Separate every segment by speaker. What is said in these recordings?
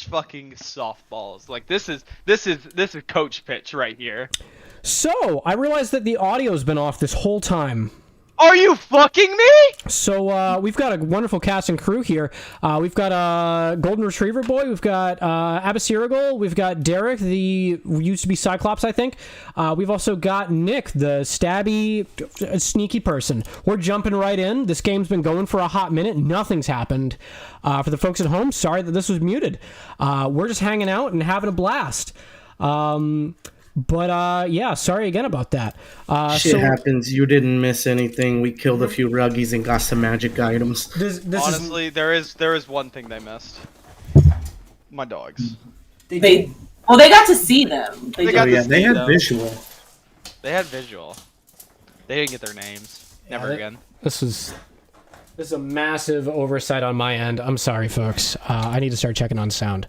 Speaker 1: such fucking softballs. Like this is coach pitch right here.
Speaker 2: So, I realized that the audio's been off this whole time.
Speaker 1: Are you fucking me?
Speaker 2: So, we've got a wonderful cast and crew here. We've got a Golden Retriever boy. We've got Abyssirigal. We've got Derek, the used to be Cyclops, I think. We've also got Nick, the stabby, sneaky person. We're jumping right in. This game's been going for a hot minute. Nothing's happened. For the folks at home, sorry that this was muted. We're just hanging out and having a blast. But yeah, sorry again about that.
Speaker 3: Shit happens. You didn't miss anything. We killed a few ruggies and got some magic items.
Speaker 1: Honestly, there is one thing they missed. My dogs.
Speaker 4: They got to see them.
Speaker 3: They had visual.
Speaker 1: They had visual. They didn't get their names. Never again.
Speaker 2: This is a massive oversight on my end. I'm sorry, folks. I need to start checking on sound.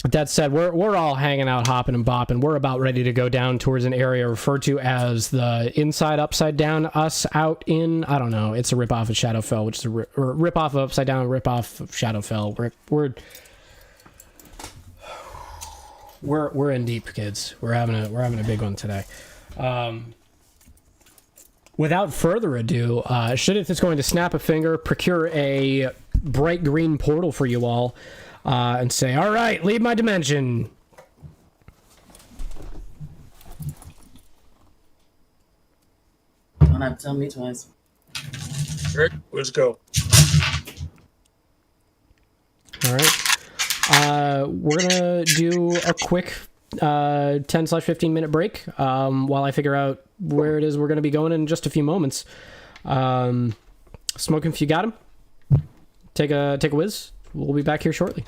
Speaker 2: That said, we're all hanging out, hopping and bopping. We're about ready to go down towards an area referred to as the Inside Upside Down. Us out in, I don't know. It's a ripoff of Shadowfell, which is a ripoff of Upside Down, ripoff of Shadowfell. We're in deep, kids. We're having a big one today. Without further ado, Shidith is going to snap a finger, procure a bright green portal for you all. And say, all right, leave my dimension.
Speaker 4: Don't have to tell me twice.
Speaker 5: Rick, let's go.
Speaker 2: All right. We're going to do a quick 10/15 minute break while I figure out where it is we're going to be going in just a few moments. Smoking, if you got him, take a whiz. We'll be back here shortly.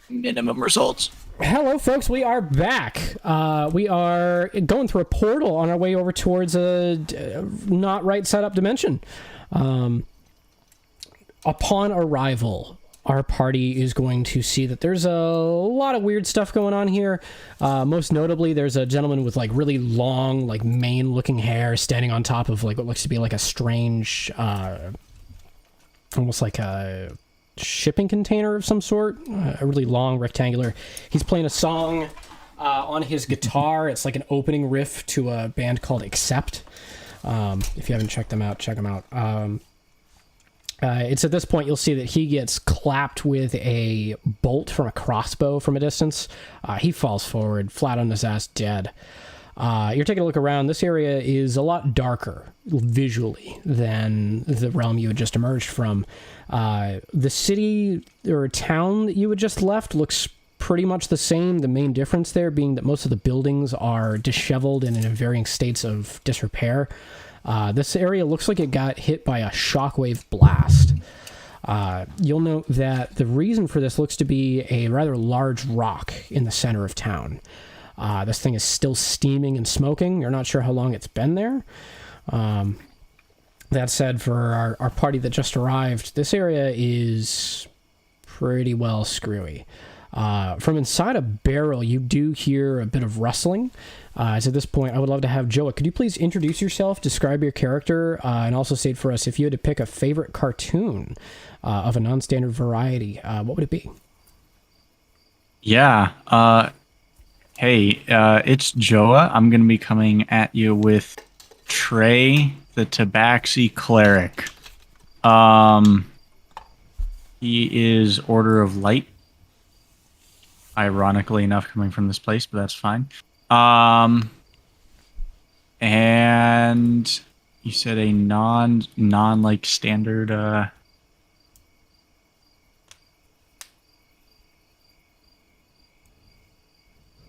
Speaker 5: Minimum results.
Speaker 2: Hello, folks. We are back. We are going through a portal on our way over towards a not right set up dimension. Upon arrival, our party is going to see that there's a lot of weird stuff going on here. Most notably, there's a gentleman with like really long, like mane-looking hair standing on top of like what looks to be like a strange, almost like a shipping container of some sort, a really long rectangular. He's playing a song on his guitar. It's like an opening riff to a band called Accept. If you haven't checked them out, check them out. It's at this point you'll see that he gets clapped with a bolt from a crossbow from a distance. He falls forward, flat on his ass, dead. You're taking a look around. This area is a lot darker visually than the realm you had just emerged from. The city or town that you had just left looks pretty much the same. The main difference there being that most of the buildings are disheveled and in varying states of disrepair. This area looks like it got hit by a shockwave blast. You'll note that the reason for this looks to be a rather large rock in the center of town. This thing is still steaming and smoking. You're not sure how long it's been there. That said, for our party that just arrived, this area is pretty well screwy. From inside a barrel, you do hear a bit of rustling. So at this point, I would love to have Joa. Could you please introduce yourself, describe your character, and also state for us if you had to pick a favorite cartoon of a non-standard variety, what would it be?
Speaker 6: Yeah. Hey, it's Joa. I'm going to be coming at you with Trey, the Tabaxi Cleric. He is Order of Light. Ironically enough, coming from this place, but that's fine. And you said a non like standard, I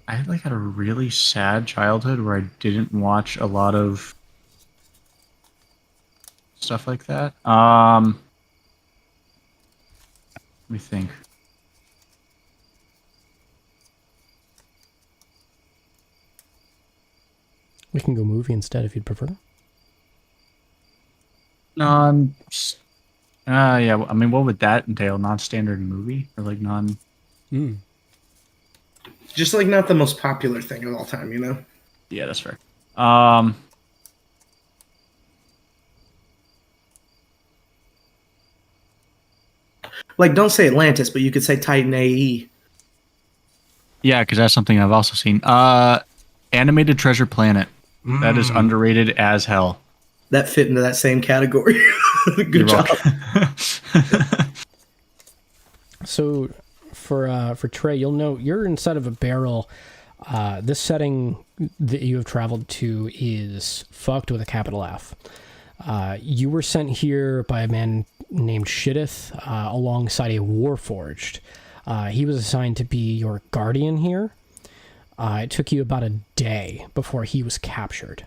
Speaker 6: had a really sad childhood where I didn't watch a lot of stuff like that. Let me think.
Speaker 2: We can go movie instead if you'd prefer.
Speaker 6: Yeah. I mean, what would that entail? Non-standard movie or like non?
Speaker 3: Just like not the most popular thing of all time, you know?
Speaker 6: Yeah, that's fair.
Speaker 3: Like, don't say Atlantis, but you could say Titan AE.
Speaker 6: Yeah, because that's something I've also seen. Animated Treasure Planet. That is underrated as hell.
Speaker 3: That fit into that same category. Good
Speaker 6: You're
Speaker 3: job.
Speaker 2: So for Trey, you'll note you're inside of a barrel. This setting that you have traveled to is fucked with a capital F. You were sent here by a man named Shitteth alongside a Warforged. He was assigned to be your guardian here. It took you about a day before he was captured.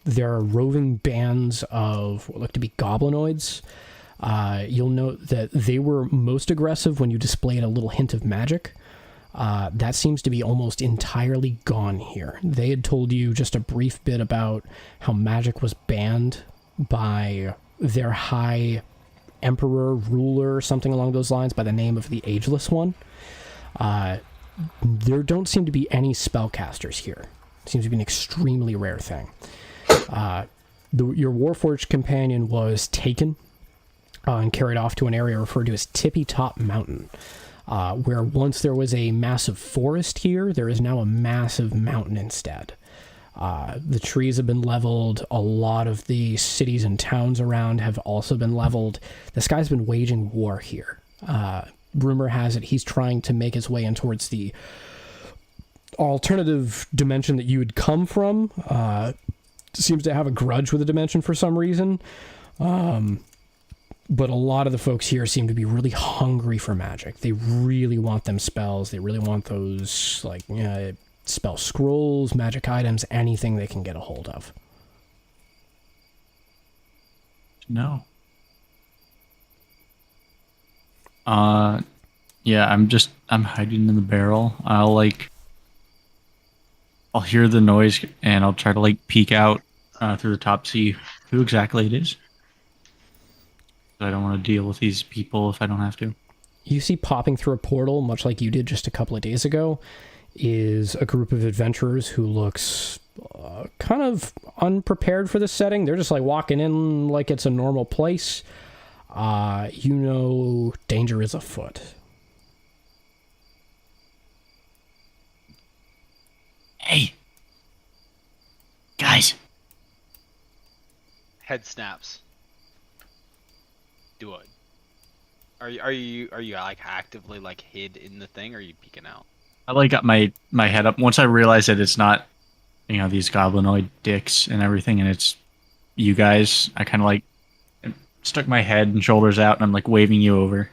Speaker 2: There are roving bands of what look to be goblinoids. You'll note that they were most aggressive when you displayed a little hint of magic. That seems to be almost entirely gone here. They had told you just a brief bit about how magic was banned by their high emperor, ruler, something along those lines, by the name of the Ageless One. There don't seem to be any spellcasters here. It seems to be an extremely rare thing. Your Warforged companion was taken and carried off to an area referred to as Tippy Top Mountain, where once there was a massive forest here, there is now a massive mountain instead. The trees have been leveled. A lot of the cities and towns around have also been leveled. This guy's been waging war here. Rumor has it he's trying to make his way in towards the alternative dimension that you had come from. Seems to have a grudge with the dimension for some reason. But a lot of the folks here seem to be really hungry for magic. They really want them spells. They really want those, like, spell scrolls, magic items, anything they can get a hold of.
Speaker 6: No. Yeah, I'm hiding in the barrel. I'll hear the noise and I'll try to like peek out through the top, see who exactly it is. I don't want to deal with these people if I don't have to.
Speaker 2: You see popping through a portal, much like you did just a couple of days ago, is a group of adventurers who looks kind of unprepared for this setting. They're just like walking in like it's a normal place. You know danger is afoot.
Speaker 6: Hey, guys.
Speaker 1: Head snaps. Do it. Are you like actively like hid in the thing, or are you peeking out?
Speaker 6: I like got my head up once I realized that it's not, these goblinoid dicks and everything, and it's you guys. I kind of like stuck my head and shoulders out, and I'm like waving you over.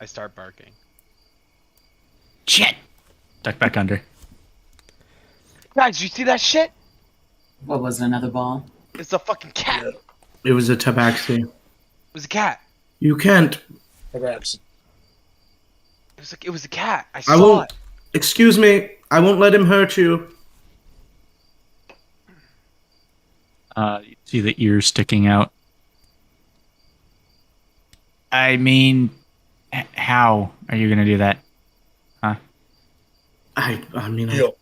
Speaker 1: I start barking.
Speaker 6: Shit! Duck back under.
Speaker 1: Guys, you see that shit?
Speaker 4: What was it, another ball?
Speaker 1: It's a fucking cat.
Speaker 3: It was a tabaxi.
Speaker 1: It was a cat.
Speaker 3: You can't.
Speaker 5: Perhaps.
Speaker 1: It was a cat. I
Speaker 3: I
Speaker 1: saw
Speaker 3: won't.
Speaker 1: it.
Speaker 3: Excuse me. I won't let him hurt you.
Speaker 6: You see the ears sticking out. I mean, how are you gonna do that? Huh?
Speaker 3: I mean,
Speaker 5: Heal.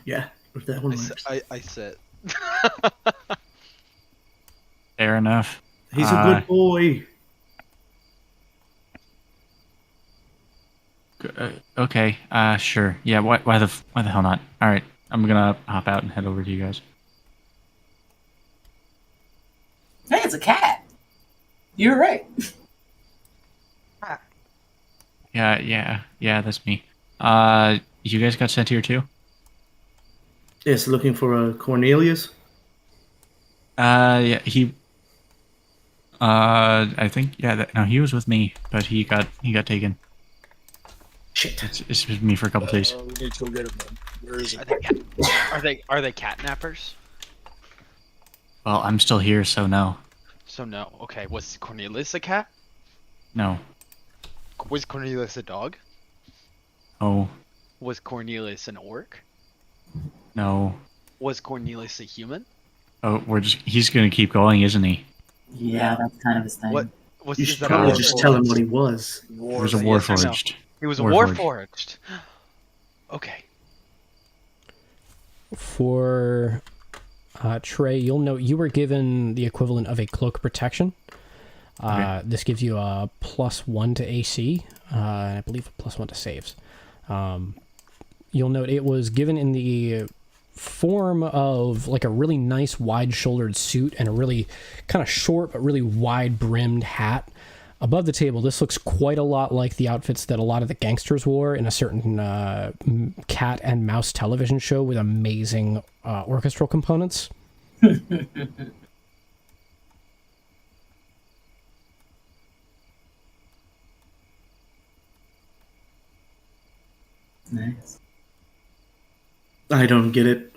Speaker 3: yeah. If that one works.
Speaker 1: I sit.
Speaker 6: Fair enough.
Speaker 3: He's a good boy.
Speaker 6: Okay. Sure. Yeah. Why the hell not? All right. I'm gonna hop out and head over to you guys.
Speaker 4: Hey, it's a cat. You're right.
Speaker 6: Yeah. That's me. You guys got sent here too?
Speaker 3: Yes, looking for a Cornelius.
Speaker 6: Yeah. He. I think no, he was with me, but he got taken.
Speaker 3: Shit.
Speaker 6: It's been me for a couple days.
Speaker 5: We need to go get him, man. Where is he?
Speaker 1: Are they catnappers?
Speaker 6: Well, I'm still here, so no.
Speaker 1: So no. Okay. Was Cornelius a cat?
Speaker 6: No.
Speaker 1: Was Cornelius a dog?
Speaker 6: Oh.
Speaker 1: Was Cornelius an orc?
Speaker 6: No.
Speaker 1: Was Cornelius a human?
Speaker 6: Oh, he's gonna keep going, isn't he?
Speaker 4: Yeah, that's kind of his thing.
Speaker 1: What was
Speaker 3: You
Speaker 1: is
Speaker 3: should
Speaker 1: that
Speaker 3: probably
Speaker 1: a
Speaker 3: just
Speaker 1: Warforged?
Speaker 3: tell him what he was.
Speaker 6: He was a
Speaker 1: Yes or no?
Speaker 6: Warforged.
Speaker 1: He was a
Speaker 6: Warforged.
Speaker 1: Warforged. Okay.
Speaker 2: For Trey, you'll note you were given the equivalent of a cloak protection.
Speaker 6: Okay.
Speaker 2: This gives you a +1 to AC, and I believe a +1 to saves. You'll note it was given in the form of like a really nice wide-shouldered suit and a really kind of short but really wide-brimmed hat. Above the table, this looks quite a lot like the outfits that a lot of the gangsters wore in a certain cat and mouse television show with amazing orchestral components.
Speaker 4: Nice.
Speaker 3: I don't get it.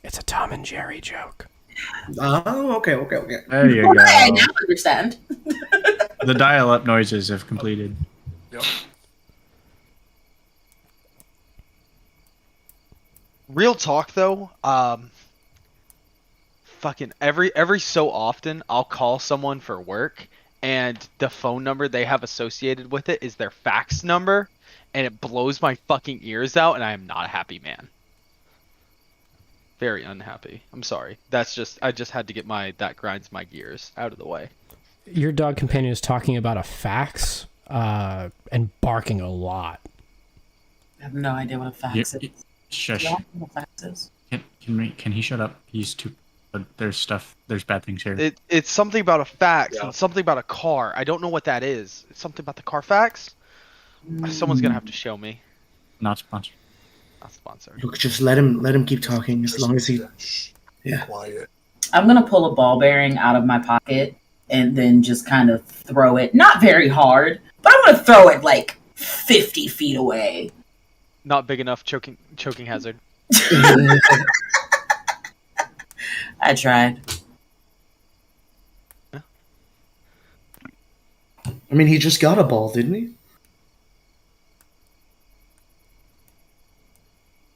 Speaker 2: It's a Tom and Jerry joke.
Speaker 3: Oh, okay.
Speaker 6: There you
Speaker 4: Okay,
Speaker 6: go.
Speaker 4: now I understand.
Speaker 6: The dial-up noises have completed.
Speaker 5: Yep.
Speaker 1: Real talk though, fucking every so often I'll call someone for work and the phone number they have associated with it is their fax number and it blows my fucking ears out and I am not a happy man. Very unhappy. I'm sorry. I just had to get that grinds my gears out of the way.
Speaker 2: Your dog companion is talking about a fax and barking a lot.
Speaker 4: I have no idea what a fax is.
Speaker 6: Shush.
Speaker 4: You don't know what a fax is?
Speaker 6: Can he shut up? He's too. There's bad things here.
Speaker 1: It's something about a fax
Speaker 5: Yeah.
Speaker 1: and something about a car. I don't know what that is. It's something about the Carfax. Someone's gonna have to show me.
Speaker 6: Not sponsored.
Speaker 1: Not sponsored.
Speaker 3: Look, just let him keep talking as long as he.
Speaker 5: Shh.
Speaker 3: Yeah.
Speaker 5: Quiet.
Speaker 4: I'm gonna pull a ball bearing out of my pocket and then just kind of throw it, not very hard, but I'm gonna throw it like 50 feet away.
Speaker 1: Not big enough. Choking hazard.
Speaker 4: I tried.
Speaker 3: I mean, he just got a ball, didn't he?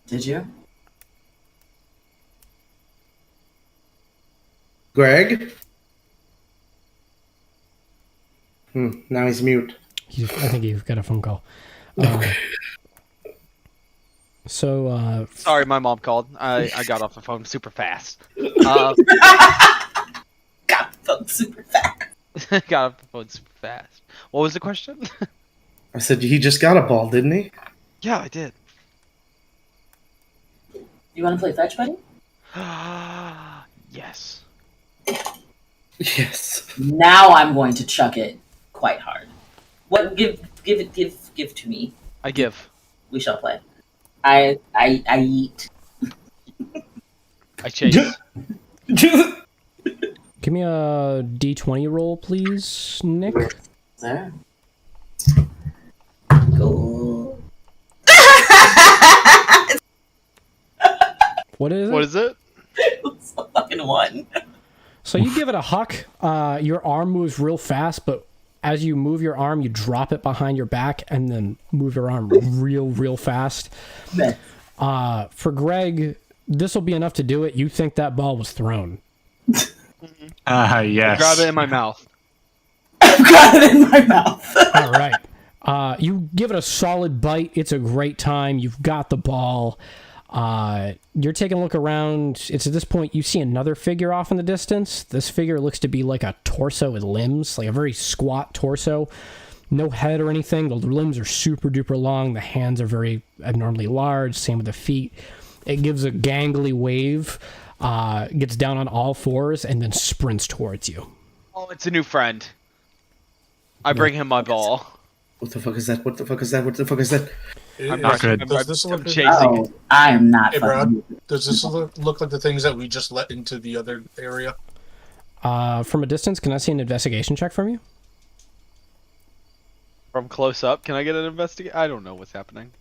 Speaker 4: Did you?
Speaker 3: Greg? Now he's mute.
Speaker 2: I think you've got a phone call.
Speaker 3: Okay.
Speaker 1: Sorry, my mom called. I got off the phone super fast.
Speaker 4: Got the phone super fast.
Speaker 1: Got off the phone super fast. What was the question?
Speaker 3: I said he just got a ball, didn't he?
Speaker 1: Yeah, I did.
Speaker 4: You want to play fetch, buddy?
Speaker 1: Yes.
Speaker 3: Yes.
Speaker 4: Now I'm going to chuck it quite hard. What? Give to me.
Speaker 1: I give.
Speaker 4: We shall play. I eat.
Speaker 1: I chase.
Speaker 2: Give me a D20 roll, please, Nick.
Speaker 4: There. Go.
Speaker 2: What is it?
Speaker 1: What is it?
Speaker 4: It's a fucking one.
Speaker 2: So you give it a huck. Your arm moves real fast, but as you move your arm, you drop it behind your back and then move your arm real fast. For Greg, this will be enough to do it. You think that ball was thrown.
Speaker 6: Yes.
Speaker 1: Grab it in my mouth.
Speaker 4: I've got it in my mouth.
Speaker 2: All right. You give it a solid bite. It's a great time. You've got the ball. You're taking a look around. It's at this point you see another figure off in the distance. This figure looks to be like a torso with limbs, like a very squat torso. No head or anything. The limbs are super duper long. The hands are very abnormally large. Same with the feet. It gives a gangly wave, gets down on all fours, and then sprints towards you.
Speaker 1: Oh, it's a new friend. I bring him my ball.
Speaker 3: What the fuck is that? What the fuck is that? What the fuck is that?
Speaker 1: I'm
Speaker 6: not good.
Speaker 5: Does this
Speaker 1: I'm
Speaker 5: look
Speaker 1: chasing.
Speaker 4: Oh, I am not
Speaker 5: Hey,
Speaker 4: fucking.
Speaker 5: Brad, does this look like the things that we just let into the other area?
Speaker 2: From a distance, can I see an investigation check from you?
Speaker 1: From close up, can I get an investigate? I don't know what's happening.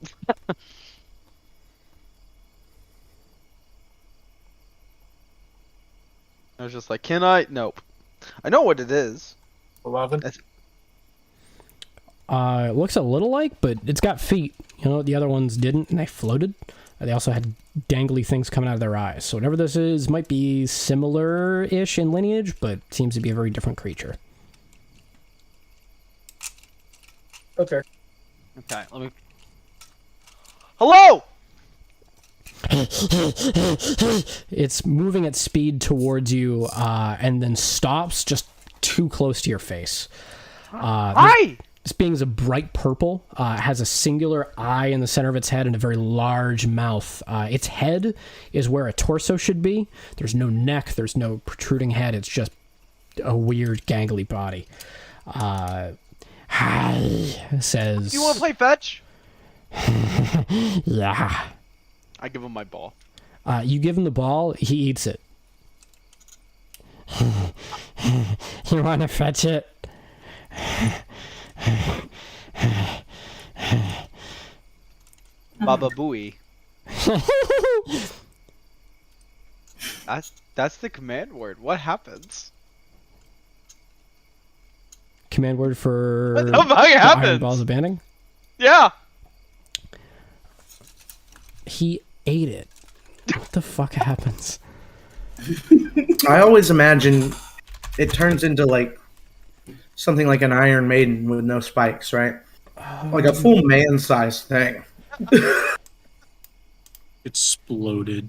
Speaker 1: I was just like, can I? Nope. I know what it is.
Speaker 5: 11?
Speaker 2: It looks a little like, but it's got feet. You know, the other ones didn't, and they floated. They also had dangly things coming out of their eyes. So whatever this is might be similar-ish in lineage, but seems to be a very different creature.
Speaker 5: Okay.
Speaker 1: Okay, let me. Hello!
Speaker 2: It's moving at speed towards you, and then stops just too close to your face.
Speaker 1: Hi!
Speaker 2: This being is a bright purple, has a singular eye in the center of its head and a very large mouth. Its head is where a torso should be. There's no neck, there's no protruding head, it's just a weird gangly body. Hi, says...
Speaker 1: Do you want to play fetch?
Speaker 2: Yeah.
Speaker 1: I give him my ball.
Speaker 2: You give him the ball, he eats it. You want to fetch it?
Speaker 1: Baba Booey. That's the command word. What happens?
Speaker 2: Command word for
Speaker 1: What the fuck
Speaker 2: Iron
Speaker 1: happens?
Speaker 2: Balls of Banding?
Speaker 1: Yeah.
Speaker 2: He ate it. What the fuck happens?
Speaker 3: I always imagine it turns into like something like an Iron Maiden with no spikes, right? Like a full man-sized thing.
Speaker 6: Exploded.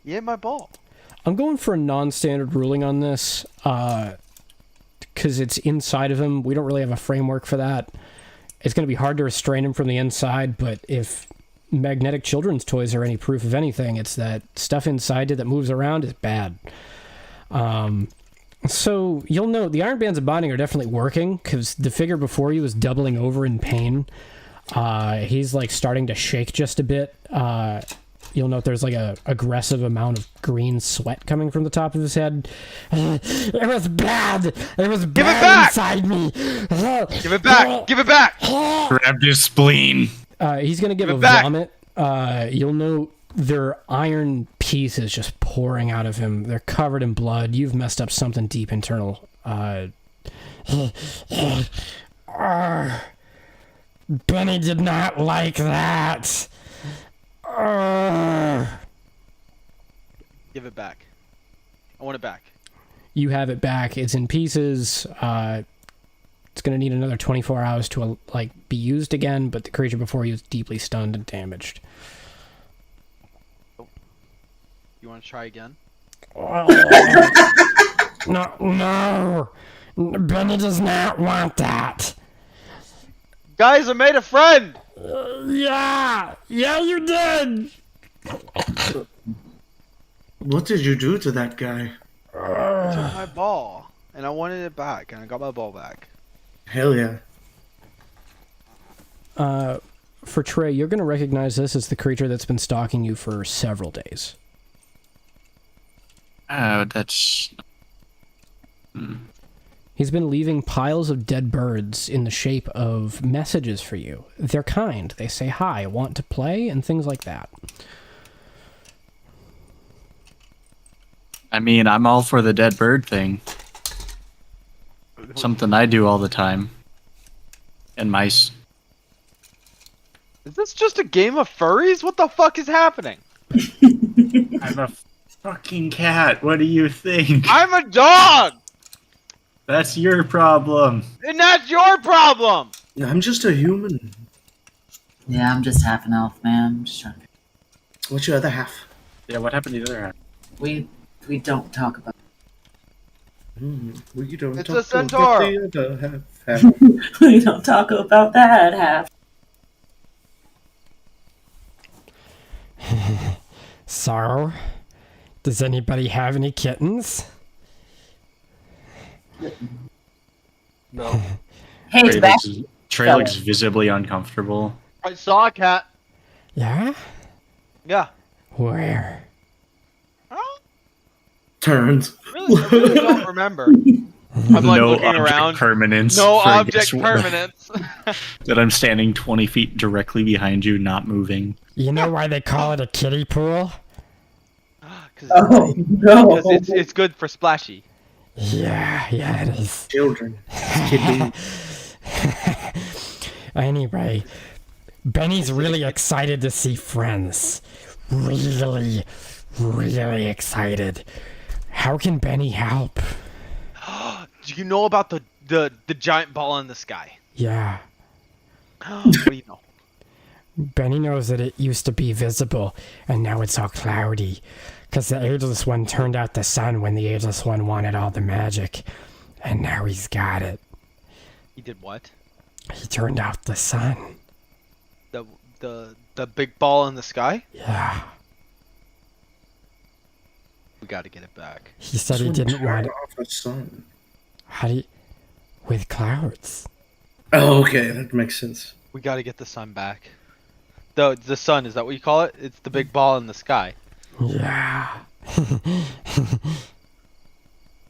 Speaker 1: Yeah, my ball.
Speaker 2: I'm going for a non-standard ruling on this, because it's inside of him. We don't really have a framework for that. It's going to be hard to restrain him from the inside, but if magnetic children's toys are any proof of anything, it's that stuff inside it that moves around is bad. So you'll note the iron bands of bonding are definitely working, because the figure before you is doubling over in pain. He's like starting to shake just a bit. You'll note there's like a aggressive amount of green sweat coming from the top of his head. It was bad. It was bad
Speaker 1: back!
Speaker 2: inside me.
Speaker 1: Give it back. Give it back.
Speaker 6: Grabbed his spleen.
Speaker 2: He's gonna give
Speaker 1: Give
Speaker 2: a
Speaker 1: it back.
Speaker 2: vomit You'll note their iron pieces just pouring out of him. They're covered in blood. You've messed up something deep internal. Benny did not like that.
Speaker 1: Give it back. I want it back.
Speaker 2: You have it back. It's in pieces. It's going to need another 24 hours to be used again, but the creature before you is deeply stunned and damaged.
Speaker 1: You want to try again?
Speaker 2: No. Benny does not want that.
Speaker 1: Guys, I made a friend!
Speaker 2: Yeah, you did.
Speaker 3: What did you do to that guy?
Speaker 1: I took my ball, and I wanted it back, and I got my ball back.
Speaker 3: Hell yeah.
Speaker 2: For Trey, you're going to recognize this as the creature that's been stalking you for several days.
Speaker 6: Oh, that's...
Speaker 2: He's been leaving piles of dead birds in the shape of messages for you. They're kind. They say hi, want to play, and things like that.
Speaker 6: I mean, I'm all for the dead bird thing. Something I do all the time. And mice.
Speaker 1: Is this just a game of furries? What the fuck is happening?
Speaker 6: I'm a fucking cat. What do you think?
Speaker 1: I'm a dog!
Speaker 6: That's your problem.
Speaker 1: And that's your problem!
Speaker 3: I'm just a human.
Speaker 4: Yeah, I'm just half an elf, man. I'm just trying to...
Speaker 3: What's your other half?
Speaker 6: Yeah, what happened to the other half?
Speaker 4: We don't talk about
Speaker 3: We don't
Speaker 1: It's
Speaker 3: talk
Speaker 1: a centaur.
Speaker 3: about the other half.
Speaker 4: we don't talk about that half.
Speaker 2: So, does anybody have any kittens?
Speaker 5: No.
Speaker 4: Hey, it's back.
Speaker 6: Trey looks visibly uncomfortable.
Speaker 1: I saw a cat.
Speaker 2: Yeah?
Speaker 1: Yeah.
Speaker 2: Where?
Speaker 3: Turns.
Speaker 1: I really don't remember. I'm like
Speaker 6: no
Speaker 1: looking
Speaker 6: object
Speaker 1: around.
Speaker 6: permanence.
Speaker 1: No
Speaker 6: for
Speaker 1: object
Speaker 6: guess what?
Speaker 1: permanence.
Speaker 6: That I'm standing 20 feet directly behind you, not moving.
Speaker 2: You know why they call it a kiddie pool?
Speaker 4: Oh, no.
Speaker 1: It's good for splashy.
Speaker 2: Yeah, it is.
Speaker 3: Children. Kiddies.
Speaker 2: Anyway, Benny's really excited to see friends. Really excited. How can Benny help?
Speaker 1: Do you know about the giant ball in the sky?
Speaker 2: Yeah.
Speaker 1: What do you know?
Speaker 2: Benny knows that it used to be visible, and now it's all cloudy. Because the Ageless One turned out the sun when the Ageless One wanted all the magic. And now he's got it.
Speaker 1: He did what?
Speaker 2: He turned out the sun.
Speaker 1: The big ball in the sky?
Speaker 2: Yeah.
Speaker 1: We gotta get it back.
Speaker 2: He said he didn't want it.
Speaker 3: Off the sun.
Speaker 2: How do you... With clouds.
Speaker 3: Oh, okay, that makes sense.
Speaker 1: We gotta get the sun back. The sun, is that what you call it? It's the big ball in the sky.
Speaker 2: Yeah.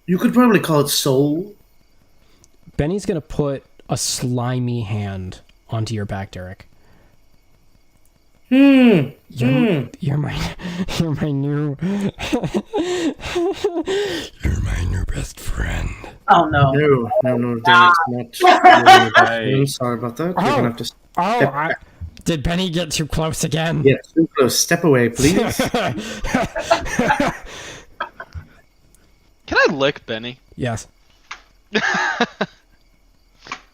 Speaker 3: You could probably call it soul.
Speaker 2: Benny's gonna put a slimy hand onto your back, Derek. You're my new you're my new best friend.
Speaker 4: Oh, no.
Speaker 3: No, Derek's not. I'm sorry about that. You're gonna have to
Speaker 2: Did Benny get too close again?
Speaker 3: Yeah, too close. Step away, please.
Speaker 1: Can I lick Benny?
Speaker 2: Yes.
Speaker 1: It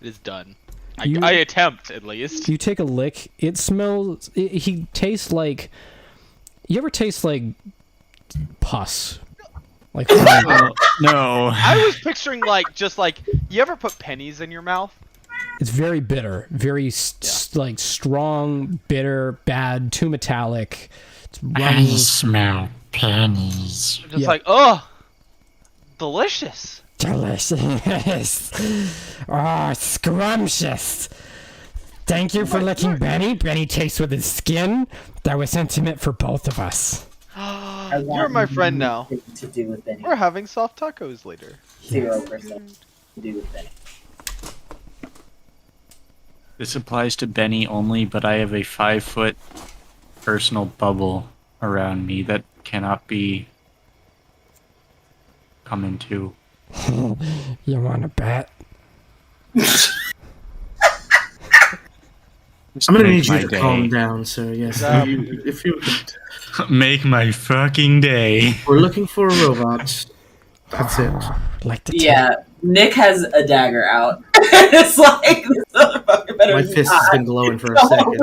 Speaker 1: is done.
Speaker 2: You-
Speaker 1: I attempt, at least.
Speaker 2: You take a lick. It smells. He tastes like. You ever taste like pus? Like.
Speaker 6: No.
Speaker 1: I was picturing just you ever put pennies in your mouth?
Speaker 2: It's very bitter, very strong, bitter, bad, too metallic. It's runny.
Speaker 6: smell pennies.
Speaker 1: Just oh, delicious.
Speaker 2: Delicious. Oh, scrumptious. Thank you for licking Benny. Benny tastes with his skin. That was intimate for both of us.
Speaker 1: You're my friend now.
Speaker 4: To do with Benny.
Speaker 1: We're having soft tacos later.
Speaker 4: 0% to do with Benny.
Speaker 6: This applies to Benny only, but I have a 5 foot personal bubble around me that cannot be come into.
Speaker 2: You want to bet?
Speaker 3: I'm gonna need you
Speaker 6: my
Speaker 3: to
Speaker 6: day.
Speaker 3: calm down, sir. Yes, if you
Speaker 6: Make my fucking day.
Speaker 3: we're looking for a robot. That's it.
Speaker 2: Like the
Speaker 4: Yeah, Nick has a dagger out. It's like this motherfucker better
Speaker 3: My fist has been glowing for a
Speaker 4: not.
Speaker 3: second.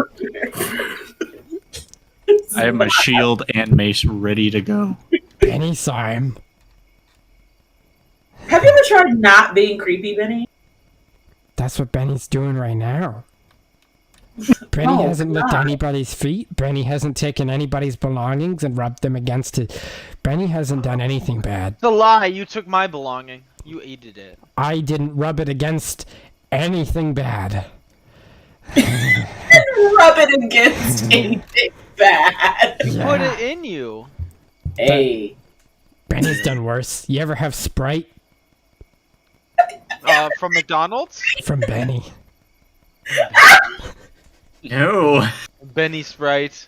Speaker 6: I have my shield and mace ready to go.
Speaker 2: Benny saw him.
Speaker 4: Have you ever tried not being creepy, Benny?
Speaker 2: That's what Benny's doing right now. Benny
Speaker 4: Oh,
Speaker 2: hasn't licked
Speaker 4: God.
Speaker 2: anybody's feet. Benny hasn't taken anybody's belongings and rubbed them against it. Benny hasn't done anything bad.
Speaker 1: It's a lie. You took my belonging. You ate it.
Speaker 2: I didn't rub it against anything bad.
Speaker 4: Rub it against anything bad.
Speaker 1: You
Speaker 2: Yeah.
Speaker 1: put it in you.
Speaker 4: Hey.
Speaker 2: Benny's done worse. You ever have Sprite
Speaker 1: From McDonald's?
Speaker 2: from Benny?
Speaker 6: No.
Speaker 1: Benny Sprite.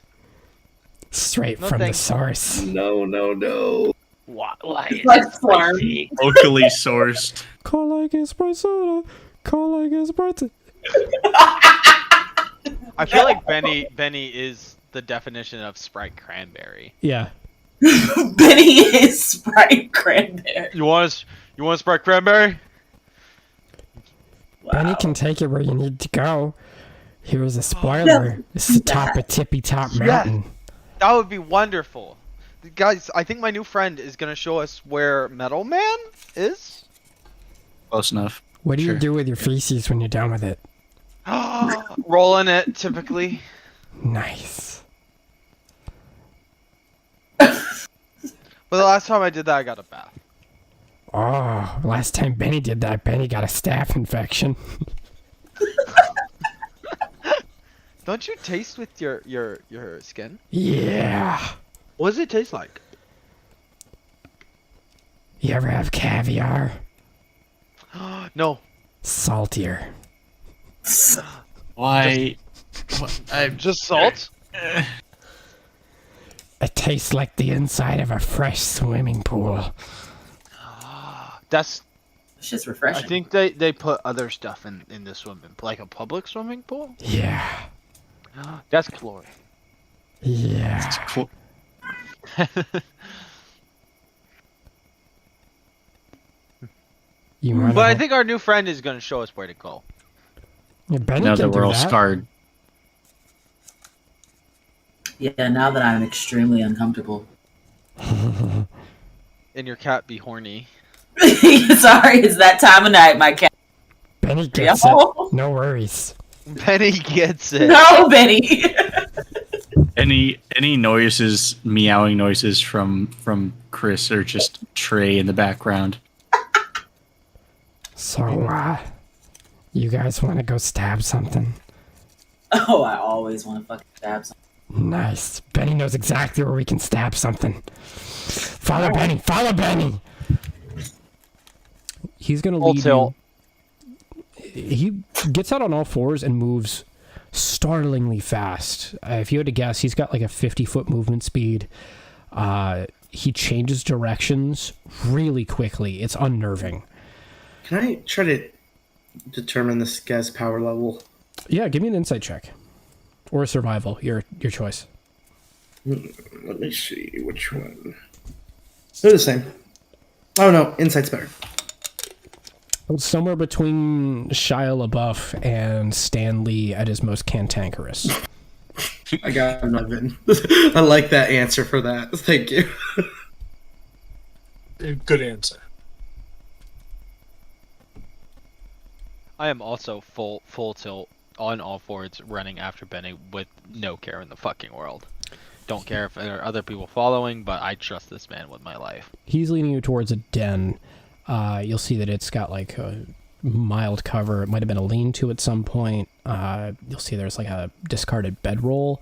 Speaker 2: Straight
Speaker 1: No,
Speaker 2: from the
Speaker 1: thanks.
Speaker 2: source.
Speaker 3: No.
Speaker 1: What? Why?
Speaker 4: Like Slurm.
Speaker 6: Locally sourced.
Speaker 2: Call like a Sprite soda. Call like a Sprite.
Speaker 1: I feel like Benny is the definition of Sprite cranberry.
Speaker 2: Yeah.
Speaker 4: Benny is Sprite Cranberry.
Speaker 1: You want Sprite cranberry?
Speaker 2: Benny can take you where you need to go. Here's a spoiler. It's the top of Tippy Top Mountain.
Speaker 1: That would be wonderful. Guys, I think my new friend is gonna show us where Metal Man is.
Speaker 6: Close enough.
Speaker 2: What do you
Speaker 6: Sure.
Speaker 2: do with your feces when you're done with it?
Speaker 1: Rolling it, typically.
Speaker 2: Nice.
Speaker 1: But the last time I did that, I got a bath.
Speaker 2: Oh, last time Benny did that, Benny got a staph infection.
Speaker 1: Don't you taste with your skin?
Speaker 2: Yeah.
Speaker 1: What does it taste like?
Speaker 2: You ever have caviar?
Speaker 1: No.
Speaker 2: Saltier.
Speaker 6: Why?
Speaker 1: Just salt?
Speaker 2: It tastes like the inside of a fresh swimming pool.
Speaker 1: That's.
Speaker 4: It's just
Speaker 1: I
Speaker 4: refreshing.
Speaker 1: think they put other stuff in the swimming, like a public swimming pool.
Speaker 2: Yeah.
Speaker 1: That's chlorine.
Speaker 2: Yeah.
Speaker 6: Cool.
Speaker 2: You want
Speaker 1: But I think our new friend is gonna show us where to go.
Speaker 2: Benny
Speaker 6: Now
Speaker 2: can
Speaker 6: that we're
Speaker 2: do
Speaker 6: all
Speaker 2: that.
Speaker 6: scarred.
Speaker 4: Yeah, now that I'm extremely uncomfortable.
Speaker 1: And your cat be horny.
Speaker 4: Sorry, it's that time of night, my cat.
Speaker 2: Benny gets
Speaker 4: Yo.
Speaker 2: it. No worries.
Speaker 1: Benny gets it.
Speaker 4: No, Benny.
Speaker 6: Any noises, meowing noises from Chris or just Trey in the background.
Speaker 2: So, you guys want to go stab something?
Speaker 4: Oh, I always want to fucking stab something.
Speaker 2: Nice. Benny knows exactly where we can stab something. Follow Benny. Follow Benny. He's gonna
Speaker 1: Full
Speaker 2: lead
Speaker 1: tilt.
Speaker 2: you. He gets out on all fours and moves startlingly fast. If you had to guess, he's got like a 50-foot movement speed. He changes directions really quickly. It's unnerving.
Speaker 3: Can I try to determine this guy's power level?
Speaker 2: Yeah, give me an insight check. Or survival, your choice.
Speaker 3: Let me see which one. They're the same. Oh no, insight's better.
Speaker 2: It's somewhere between Shia LaBeouf and Stan Lee at his most cantankerous.
Speaker 3: I got nothing. I like that answer for that. Thank you.
Speaker 5: Good answer.
Speaker 1: I am also full tilt on all fours running after Benny with no care in the fucking world. Don't care if there are other people following, but I trust this man with my life.
Speaker 2: He's leading you towards a den. You'll see that it's got like a mild cover. It might have been a lean-to at some point. You'll see there's like a discarded bedroll.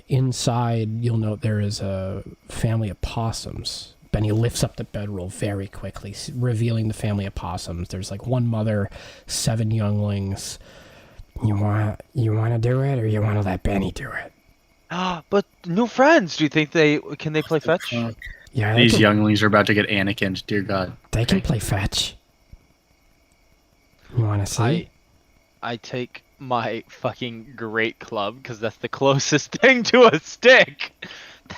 Speaker 2: Inside, you'll note there is a family of possums. Benny lifts up the bedroll very quickly, revealing the family of possums. There's like one mother, 7 younglings. You want to do it, or you want to let Benny do it?
Speaker 1: But new friends. Do you think they play fetch?
Speaker 3: Fuck.
Speaker 2: Yeah,
Speaker 6: These younglings are about to get Anakin'd. Dear God.
Speaker 2: they can play fetch. You want to see?
Speaker 1: I take my fucking great club because that's the closest thing to a stick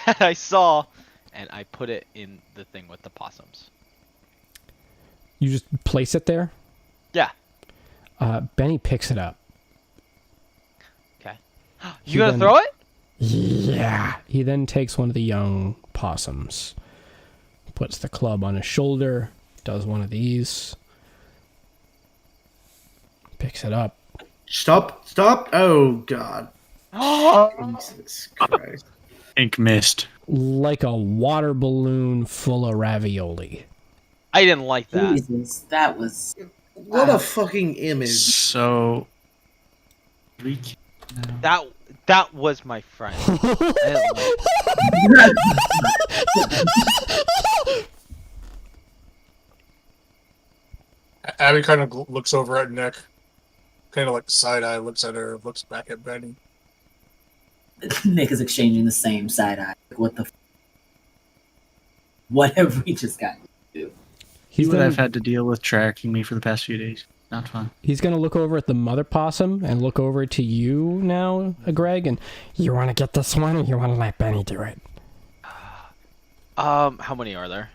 Speaker 1: that I saw, and I put it in the thing with the possums.
Speaker 2: You just place it there.
Speaker 1: Yeah.
Speaker 2: Benny picks it up.
Speaker 1: Okay.
Speaker 2: He
Speaker 1: You gonna
Speaker 2: then-
Speaker 1: throw it?
Speaker 2: Yeah. He then takes one of the young possums, puts the club on his shoulder, does one of these, picks it up.
Speaker 3: Stop! Oh God! Jesus Christ!
Speaker 6: Ink mist.
Speaker 2: Like a water balloon full of ravioli.
Speaker 1: I didn't like that.
Speaker 4: Jesus, that was.
Speaker 3: What a fucking image!
Speaker 6: So.
Speaker 1: That was my friend. I didn't like
Speaker 5: Abby kind of looks over at Nick, kind of like side eye, looks at her, looks back at Benny.
Speaker 4: Nick is exchanging the same side eye. Like, what the? What have we just got?
Speaker 2: He's
Speaker 6: What
Speaker 2: then,
Speaker 6: I've had to deal with tracking me for the past few days. Not fun.
Speaker 2: he's gonna look over at the mother possum and look over to you now, Greg, and you want to get this one, or you want to let Benny do it?
Speaker 1: How many are there?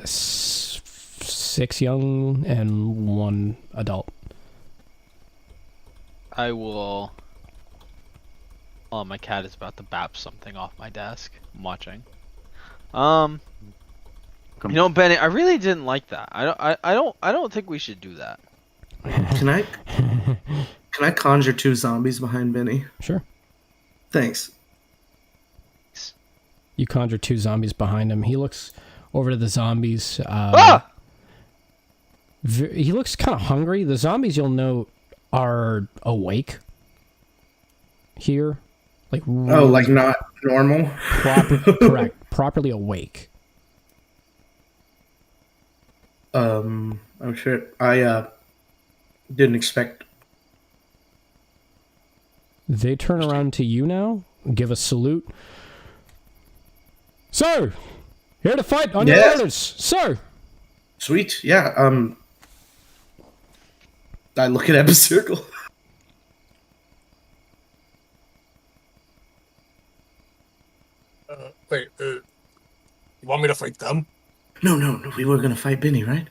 Speaker 2: 6 young and 1 adult.
Speaker 1: I will. Oh, my cat is about to bap something off my desk. I'm watching. You know, Benny, I really didn't like that. I don't think we should do that.
Speaker 3: Can I conjure 2 zombies behind Benny?
Speaker 2: Sure.
Speaker 3: Thanks.
Speaker 2: You conjure 2 zombies behind him. He looks over to the zombies. He looks kind of hungry. The zombies, you'll note, are awake here. Like
Speaker 3: Oh, like not normal?
Speaker 2: correct. Properly awake.
Speaker 3: Oh shit. I didn't expect.
Speaker 2: They turn around to you now, give a salute. Sir! Here to fight on your
Speaker 3: Yes.
Speaker 2: orders, sir!
Speaker 3: Sweet. Yeah. I look at Ebicircle.
Speaker 5: Wait, you want me to fight them?
Speaker 3: No. We were gonna fight Benny, right?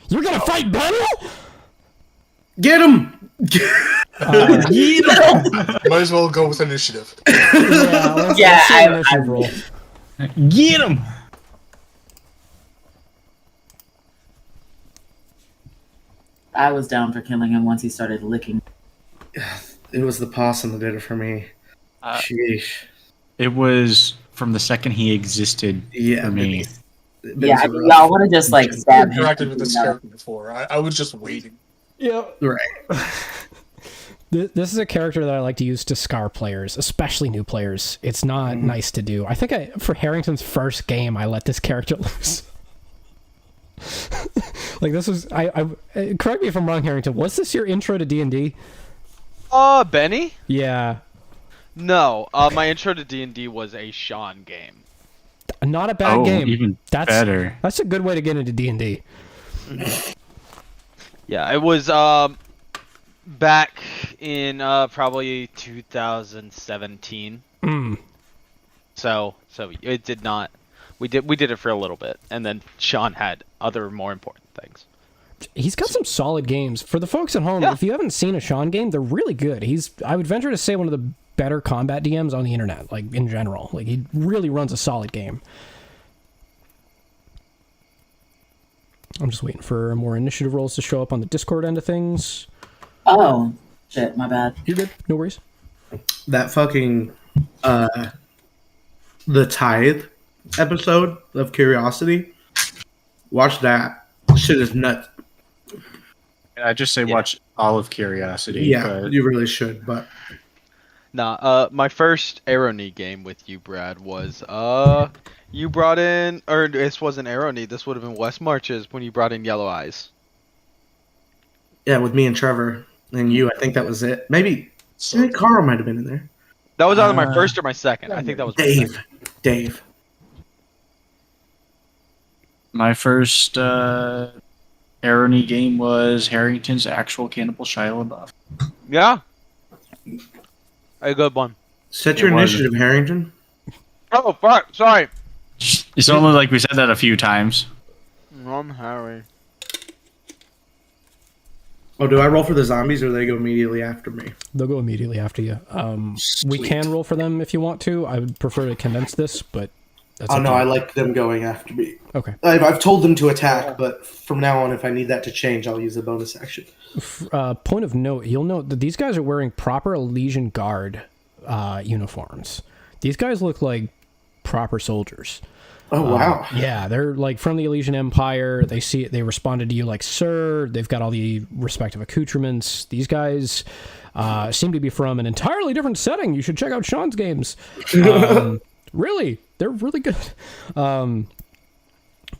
Speaker 2: You're gonna fight Benny?
Speaker 3: Get him!
Speaker 5: Might as well go with initiative.
Speaker 2: Yeah, let's
Speaker 4: Yeah,
Speaker 2: see an initiative roll.
Speaker 6: Get him!
Speaker 4: I was down for killing him once he started licking.
Speaker 3: It was the possum that did it for me. Sheesh.
Speaker 6: It was from the second he existed
Speaker 3: Yeah,
Speaker 6: for me.
Speaker 4: Yeah, I mean, y'all want to just like
Speaker 5: I've
Speaker 4: stab him.
Speaker 5: interacted with this character before. I was just waiting.
Speaker 2: Yep.
Speaker 3: Right.
Speaker 2: This is a character that I like to use to scar players, especially new players. It's not nice to do. I think for Harrington's first game, I let this character loose. Like this was correct me if I'm wrong, Harrington. Was this your intro to D&D?
Speaker 1: Benny?
Speaker 2: Yeah.
Speaker 1: No. My intro to D&D was a Sean game.
Speaker 2: Not a bad game.
Speaker 6: Even better.
Speaker 2: That's a good way to get into D&D.
Speaker 1: Yeah, it was back in probably 2017. So it did not. We did it for a little bit, and then Sean had other more important things.
Speaker 2: He's got some solid games. For the folks at home, if you haven't seen a Sean game, they're really good. I would venture to say, one of the better combat DMs on the internet, like in general. Like he really runs a solid game. I'm just waiting for more initiative rolls to show up on the Discord end of things.
Speaker 4: Oh, shit, my bad.
Speaker 2: You're good. No worries.
Speaker 3: That fucking the Tithe episode of Curiosity. Watch that. Shit is nuts.
Speaker 6: I just say watch all of Curiosity.
Speaker 3: Yeah,
Speaker 6: but
Speaker 3: you really should. But
Speaker 1: Nah, my first Aeroney game with you, Brad, was you brought in, or this wasn't Aeroney, this would have been West Marches when you brought in Yellow Eyes.
Speaker 3: yeah, with me and Trevor and you, I think that was it. Maybe Carl might have been in there.
Speaker 1: That was either my first or my second. I think that was my second.
Speaker 3: Dave.
Speaker 6: My first Arony game was Harrington's actual Cannibal Shia LaBeouf.
Speaker 1: Yeah. A good one.
Speaker 3: Set your initiative, Harrington.
Speaker 1: Oh, fuck. Sorry.
Speaker 6: It's only like we said that a few times.
Speaker 1: I'm Harry.
Speaker 3: Oh, do I roll for the zombies or they go immediately after me?
Speaker 2: They'll go immediately after you. We
Speaker 3: Sweet.
Speaker 2: can roll for them if you want to. I would prefer to condense this, but that's
Speaker 3: Oh
Speaker 2: up
Speaker 3: no,
Speaker 2: to you.
Speaker 3: I like them going after me.
Speaker 2: Okay.
Speaker 3: I've told them to attack, but from now on, if I need that to change, I'll use a bonus action.
Speaker 2: Point of note, you'll note that these guys are wearing proper Elysian Guard uniforms. These guys look like proper soldiers.
Speaker 3: Oh wow!
Speaker 2: Yeah, they're like from the Elysian Empire. They see it. They responded to you like, "Sir." They've got all the respective accoutrements. These guys seem to be from an entirely different setting. You should check out Sean's games. Really, they're really good.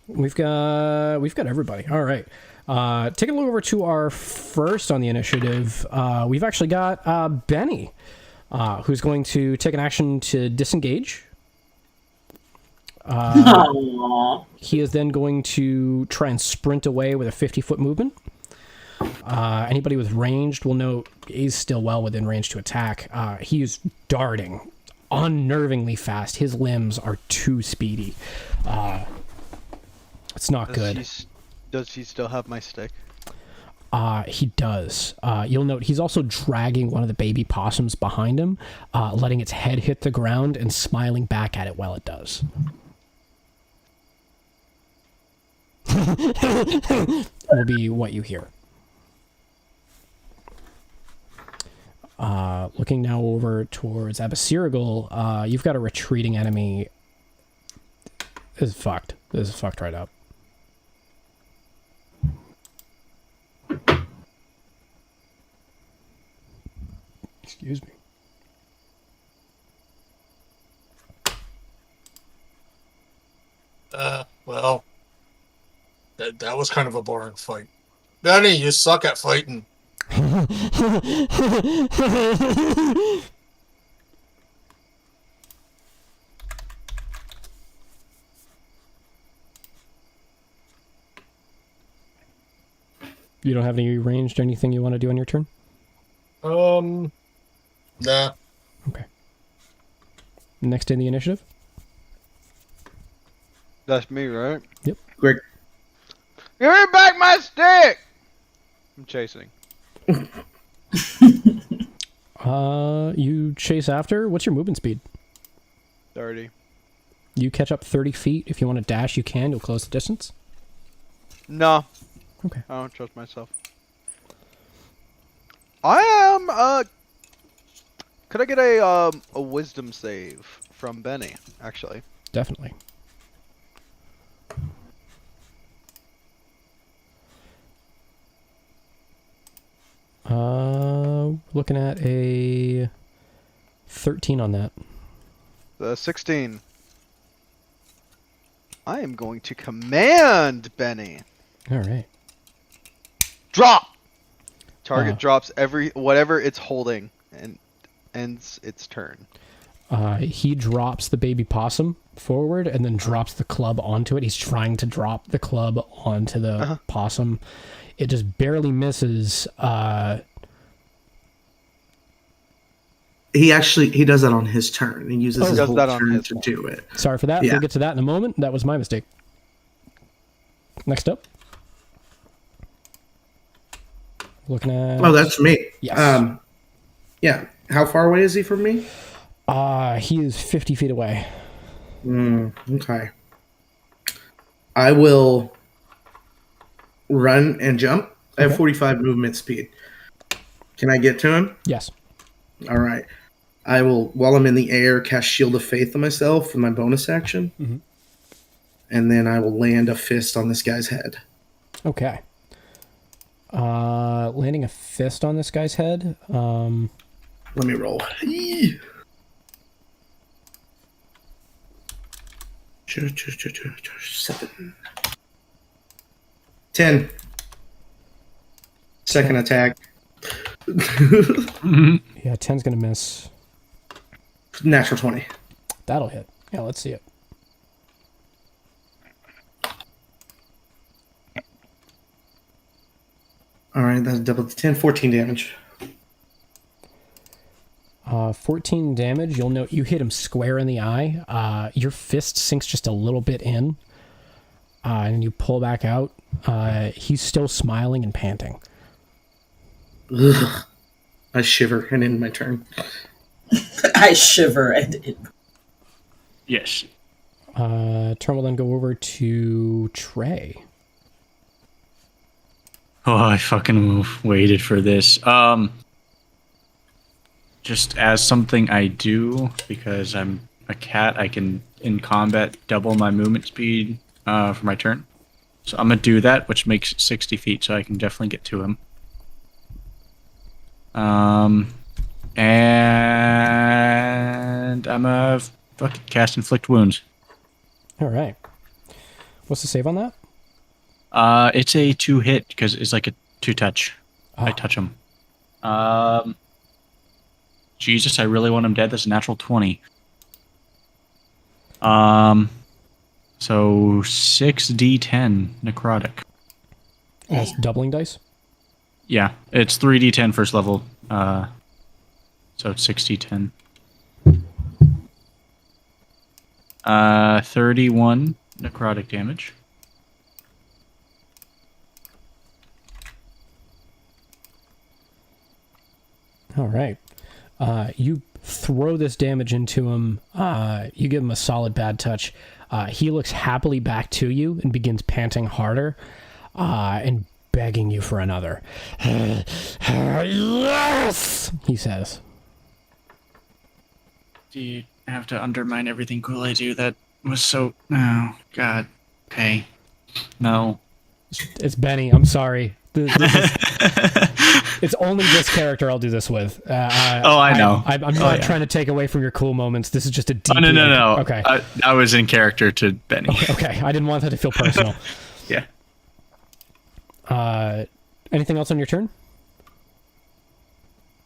Speaker 2: We've got everybody. All right. Taking a look over to our first on the initiative, we've actually got Benny, who's going to take an action to disengage. He is then going to try and sprint away with a 50-foot movement. Anybody with ranged will note he's still well within range to attack. He is darting unnervingly fast. His limbs are too speedy. It's not good.
Speaker 1: Does he still have my stick?
Speaker 2: He does. You'll note he's also dragging one of the baby possums behind him, letting its head hit the ground and smiling back at it while it does. Will be what you hear. Looking now over towards Abasirigal, you've got a retreating enemy. This is fucked. This is fucked right up. Excuse me.
Speaker 5: Well, that was kind of a boring fight. Benny, you suck at fighting.
Speaker 2: You don't have any ranged or anything you want to do on your turn?
Speaker 5: Nah.
Speaker 2: Okay. Next in the initiative?
Speaker 1: That's me, right?
Speaker 2: Yep.
Speaker 3: Quick.
Speaker 1: Give me back my stick! I'm chasing.
Speaker 2: You chase after. What's your movement speed?
Speaker 1: 30.
Speaker 2: You catch up 30 feet. If you want to dash, you can. You'll close the distance.
Speaker 1: No.
Speaker 2: Okay.
Speaker 1: I don't trust myself. I am, could I get a wisdom save from Benny, actually?
Speaker 2: Definitely. Looking at a 13 on that.
Speaker 1: 16. I am going to command Benny.
Speaker 2: All right.
Speaker 1: Drop! Target drops whatever it's holding and ends its turn.
Speaker 2: He drops the baby possum forward and then drops the club onto it. He's trying to drop the club onto the possum. It just barely misses.
Speaker 3: He does that on his turn. He uses his whole turn to do it.
Speaker 2: Sorry for that.
Speaker 3: Yeah.
Speaker 2: We'll get to that in a moment. That was my mistake. Next up. Looking at...
Speaker 3: Oh, that's me.
Speaker 2: Yes.
Speaker 3: Yeah. How far away is he from me?
Speaker 2: He is 50 feet away.
Speaker 3: Okay. I will run and jump. I have 45 movement speed. Can I get to him?
Speaker 2: Yes.
Speaker 3: All right. I will, while I'm in the air, cast Shield of Faith on myself with my bonus action.
Speaker 2: Mm-hmm.
Speaker 3: And then I will land a fist on this guy's head.
Speaker 2: Okay. Landing a fist on this guy's head.
Speaker 3: Let me roll. Eee. 7. 10. Second attack.
Speaker 2: Yeah, 10's gonna miss.
Speaker 3: Natural 20.
Speaker 2: That'll hit. Yeah, let's see it.
Speaker 3: All right, that's double to 10, 14 damage.
Speaker 2: 14 damage. You'll note you hit him square in the eye. Your fist sinks just a little bit in, and you pull back out. He's still smiling and panting.
Speaker 3: Ugh. I shiver and end my turn.
Speaker 4: I shiver and
Speaker 6: Yes.
Speaker 2: Turn will then go over to Trey.
Speaker 6: Oh, I fucking waited for this. Just as something I do, because I'm a cat, I can, in combat, double my movement speed for my turn. So I'm going to do that, which makes it 60 feet, so I can definitely get to him. And I'm a fucking cast Inflict Wounds.
Speaker 2: All right. What's the save on that?
Speaker 6: It's a 2-hit, because it's like a 2-touch. I
Speaker 2: Ah.
Speaker 6: touch him. Jesus, I really want him dead. That's a natural 20. So 6d10 necrotic.
Speaker 2: That's doubling dice.
Speaker 6: Yeah, it's 3d10 first level. So it's 6d10. 31 necrotic damage.
Speaker 2: All right. You throw this damage into him. You give him a solid bad touch. He looks happily back to you and begins panting harder and begging you for another. Yes, he says.
Speaker 6: Do you have to undermine everything cool I do? That was so... Oh, God. Okay. No.
Speaker 2: It's Benny. I'm sorry. It's only this character I'll do this with.
Speaker 6: I know.
Speaker 2: I'm not trying to take away from your cool moments. This is just a deep.
Speaker 6: Oh, no.
Speaker 2: Okay.
Speaker 6: I was in character to Benny.
Speaker 2: Okay. I didn't want that to feel personal.
Speaker 6: Yeah.
Speaker 2: Anything else on your turn?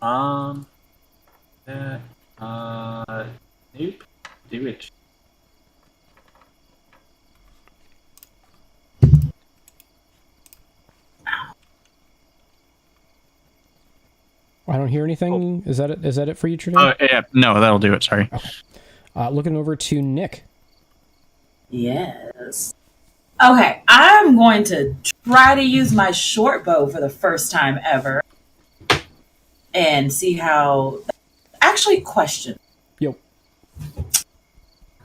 Speaker 6: Nope. Do it.
Speaker 2: I don't hear anything. Is that it? Is that it for you today?
Speaker 6: Yeah. No, that'll do it. Sorry.
Speaker 2: Okay. Looking over to Nick.
Speaker 4: Yes. Okay, I'm going to try to use my short bow for the first time ever and see how. Actually, question.
Speaker 2: Yo.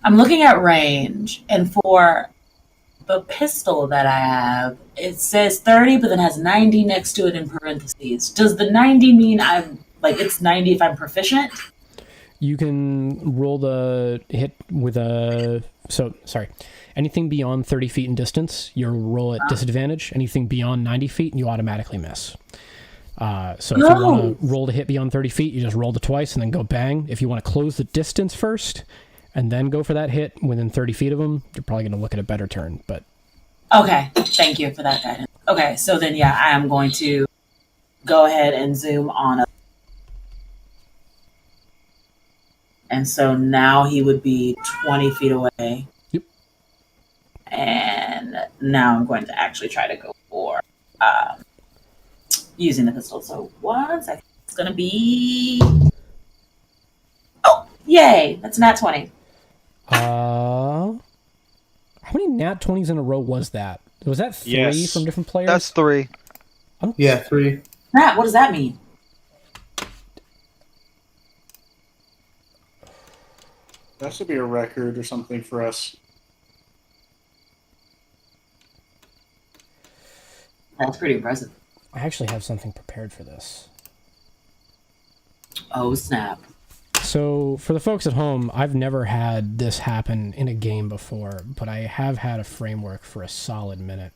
Speaker 4: I'm looking at range, and for the pistol that I have, it says 30, but then has 90 next to it in parentheses. Does the 90 mean I'm like it's 90 if I'm proficient?
Speaker 2: You can roll the hit with a... So, sorry. Anything beyond 30 feet in distance, you roll at disadvantage. Anything beyond 90 feet, you automatically miss. So if you want to roll the hit beyond 30 feet, you just roll it twice and then go bang. If you want to close the distance first and then go for that hit within 30 feet of them, you're probably going to look at a better turn. But
Speaker 4: Okay, thank you for that guidance. Okay, so then yeah, I am going to go ahead and zoom on up. And so now he would be 20 feet away.
Speaker 2: Yep.
Speaker 4: And now I'm going to actually try to go for using the pistol. So 1 second. It's going to be... Oh, yay! That's a nat 20.
Speaker 2: how many nat 20s in a row was that? Was that 3
Speaker 1: Yes.
Speaker 2: from different players?
Speaker 1: That's 3.
Speaker 3: Yeah, 3.
Speaker 4: Matt, what does that mean?
Speaker 5: That should be a record or something for us.
Speaker 4: That's pretty impressive.
Speaker 2: I actually have something prepared for this.
Speaker 4: Oh, snap.
Speaker 2: So, for the folks at home, I've never had this happen in a game before, but I have had a framework for a solid minute.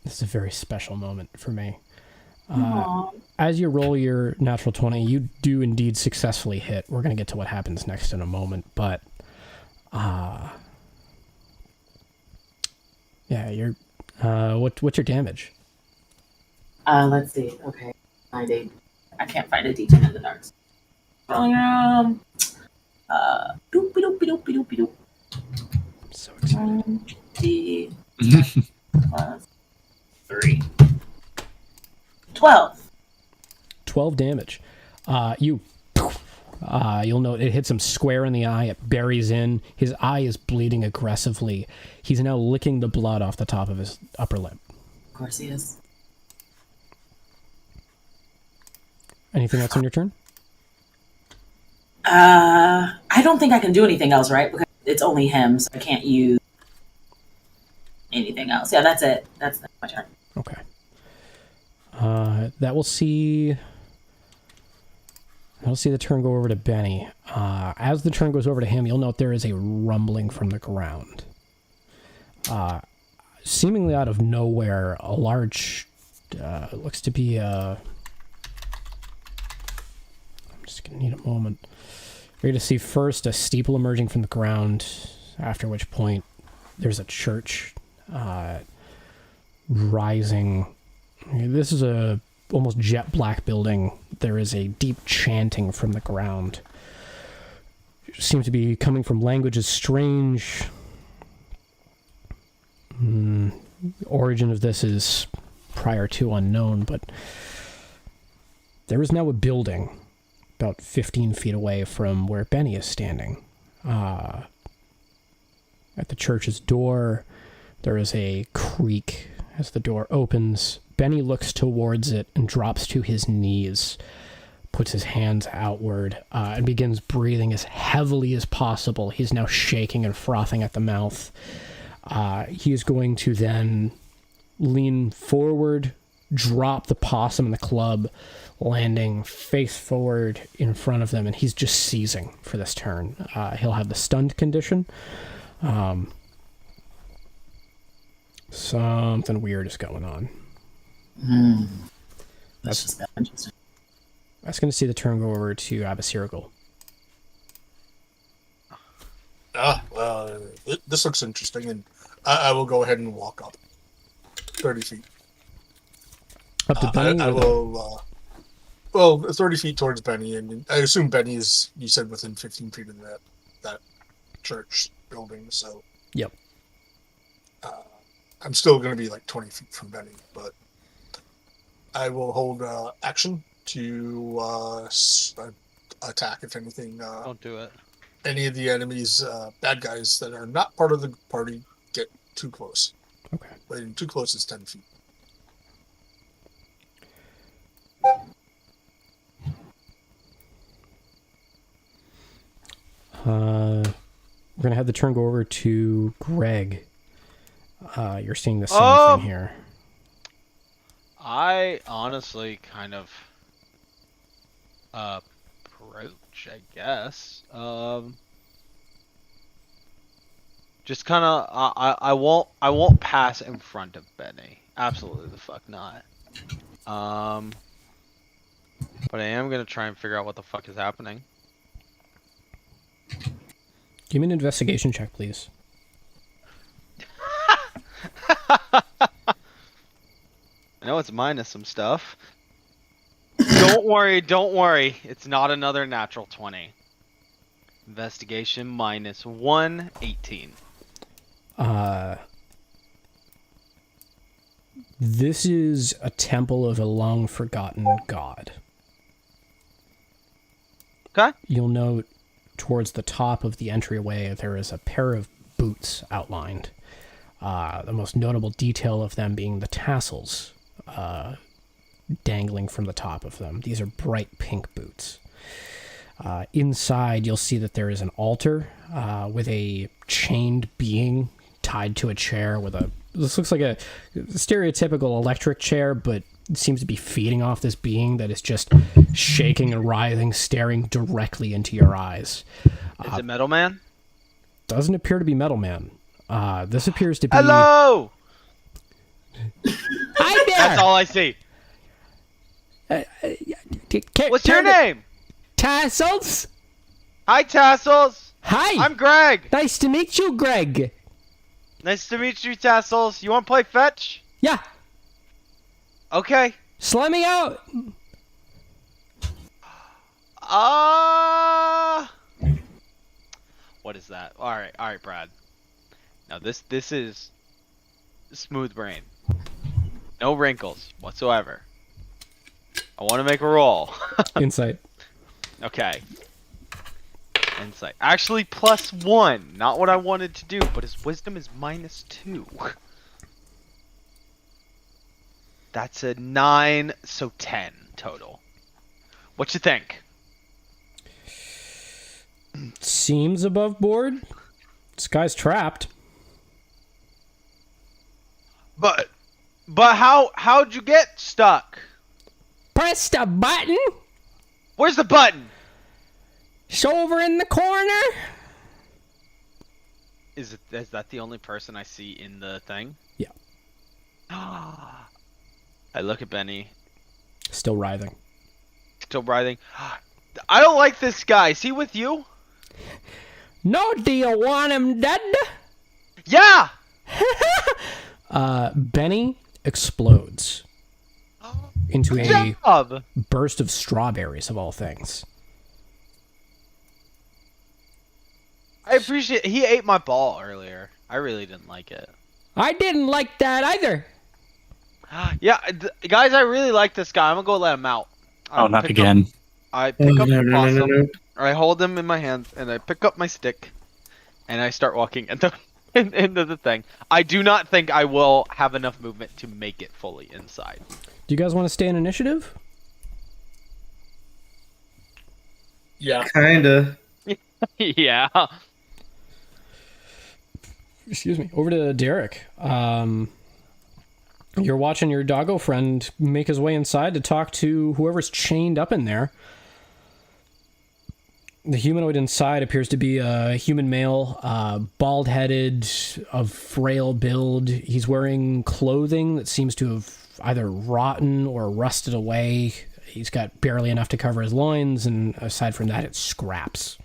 Speaker 2: This is a very special moment for me. As you roll your natural 20, you do indeed successfully hit. We're going to get to what happens next in a moment, but yeah, you're what's your damage?
Speaker 4: Let's see. Okay. Find a. I can't find a D10 in the dark. Doopy doopy doopy doopy doop.
Speaker 2: I'm so excited.
Speaker 4: D plus 3. 12.
Speaker 2: 12 damage. You'll note it hits him square in the eye. It buries in. His eye is bleeding aggressively. He's now licking the blood off the top of his upper lip.
Speaker 4: Of course he is.
Speaker 2: Anything else on your turn?
Speaker 4: I don't think I can do anything else, right? Because it's only him, so I can't use anything else. Yeah, that's it. That's my turn.
Speaker 2: Okay. That will see... I'll see the turn go over to Benny. As the turn goes over to him, you'll note there is a rumbling from the ground. Seemingly out of nowhere, a large... looks to be a... I'm just going to need a moment. You're going to see first a steeple emerging from the ground, after which point there's a church rising. This is a almost jet black building. There is a deep chanting from the ground. It seems to be coming from languages strange. Origin of this is prior to unknown, but there is now a building about 15 feet away from where Benny is standing. At the church's door, there is a creak as the door opens. Benny looks towards it and drops to his knees, puts his hands outward, and begins breathing as heavily as possible. He's now shaking and frothing at the mouth. He is going to then lean forward, drop the possum and the club, landing face forward in front of them, and he's just seizing for this turn. He'll have the stunned condition. Something weird is going on.
Speaker 4: That's just that interesting.
Speaker 2: That's going to see the turn go over to Abasirgal.
Speaker 5: Well, this looks interesting, and I will go ahead and walk up 30 feet.
Speaker 2: Up to Benny?
Speaker 5: I will, well, 30 feet towards Benny, and I assume Benny is, you said, within 15 feet of that church building, so...
Speaker 2: Yep.
Speaker 5: I'm still going to be like 20 feet from Benny, but I will hold action to attack, if anything.
Speaker 1: Don't do it.
Speaker 5: Any of the enemies, bad guys that are not part of the party get too close.
Speaker 2: Okay.
Speaker 5: But too close is 10 feet.
Speaker 2: We're going to have the turn go over to Greg. You're seeing the same thing here.
Speaker 1: I honestly kind of approach, I guess. Just kind of, I won't pass in front of Benny. Absolutely the fuck not. But I am gonna try and figure out what the fuck is happening.
Speaker 2: Give me an investigation check, please.
Speaker 1: I know it's minus some stuff. Don't worry. It's not another natural 20. Investigation minus 1, 18.
Speaker 2: This is a temple of a long-forgotten god.
Speaker 1: Okay.
Speaker 2: You'll note towards the top of the entryway there is a pair of boots outlined. The most notable detail of them being the tassels dangling from the top of them. These are bright pink boots. Inside, you'll see that there is an altar with a chained being tied to a chair with a... This looks like a stereotypical electric chair, but it seems to be feeding off this being that is just shaking and writhing, staring directly into your eyes.
Speaker 1: Is it Metal Man?
Speaker 2: Doesn't appear to be Metal Man. This appears to be...
Speaker 1: Hello!
Speaker 2: Hi there!
Speaker 1: That's all I see. What's your name?
Speaker 2: Tassels?
Speaker 1: Hi, Tassels.
Speaker 2: Hi!
Speaker 1: I'm Greg.
Speaker 2: Nice to meet you, Greg.
Speaker 1: Nice to meet you, Tassels. You want to play fetch?
Speaker 2: Yeah.
Speaker 1: Okay.
Speaker 2: Slimy out.
Speaker 1: What is that? All right, Brad. Now this is smooth brain. No wrinkles whatsoever. I want to make a roll.
Speaker 2: Insight.
Speaker 1: Okay. Insight. Actually, +1. Not what I wanted to do, but his wisdom is -2. That's a 9, so 10 total. What you think?
Speaker 2: Seems above board. This guy's trapped.
Speaker 1: But how'd you get stuck?
Speaker 2: Press the button.
Speaker 1: Where's the button?
Speaker 2: It's over in the corner.
Speaker 1: Is that the only person I see in the thing?
Speaker 2: Yeah.
Speaker 1: I look at Benny.
Speaker 2: Still writhing.
Speaker 1: Still writhing. I don't like this guy. Is he with you?
Speaker 2: No, do you want him dead?
Speaker 1: Yeah!
Speaker 2: Benny explodes into
Speaker 1: Good
Speaker 2: a
Speaker 1: job!
Speaker 2: burst of strawberries, of all things.
Speaker 1: I appreciate he ate my ball earlier. I really didn't like it.
Speaker 2: I didn't like that either.
Speaker 1: Yeah, guys, I really like this guy. I'm gonna go let him out.
Speaker 6: Oh, not again.
Speaker 1: I pick up
Speaker 3: no,
Speaker 1: the
Speaker 3: no,
Speaker 1: possum.
Speaker 3: no, no.
Speaker 1: I hold him in my hands, and I pick up my stick, and I start walking into the thing. I do not think I will have enough movement to make it fully inside.
Speaker 2: Do you guys want to stay in initiative?
Speaker 5: Yeah.
Speaker 3: Kinda.
Speaker 1: Yeah.
Speaker 2: Excuse me. Over to Derek. You're watching your doggo friend make his way inside to talk to whoever's chained up in there. The humanoid inside appears to be a human male, bald-headed, of frail build. He's wearing clothing that seems to have either rotten or rusted away. He's got barely enough to cover his loins, and aside from that, it's scraps.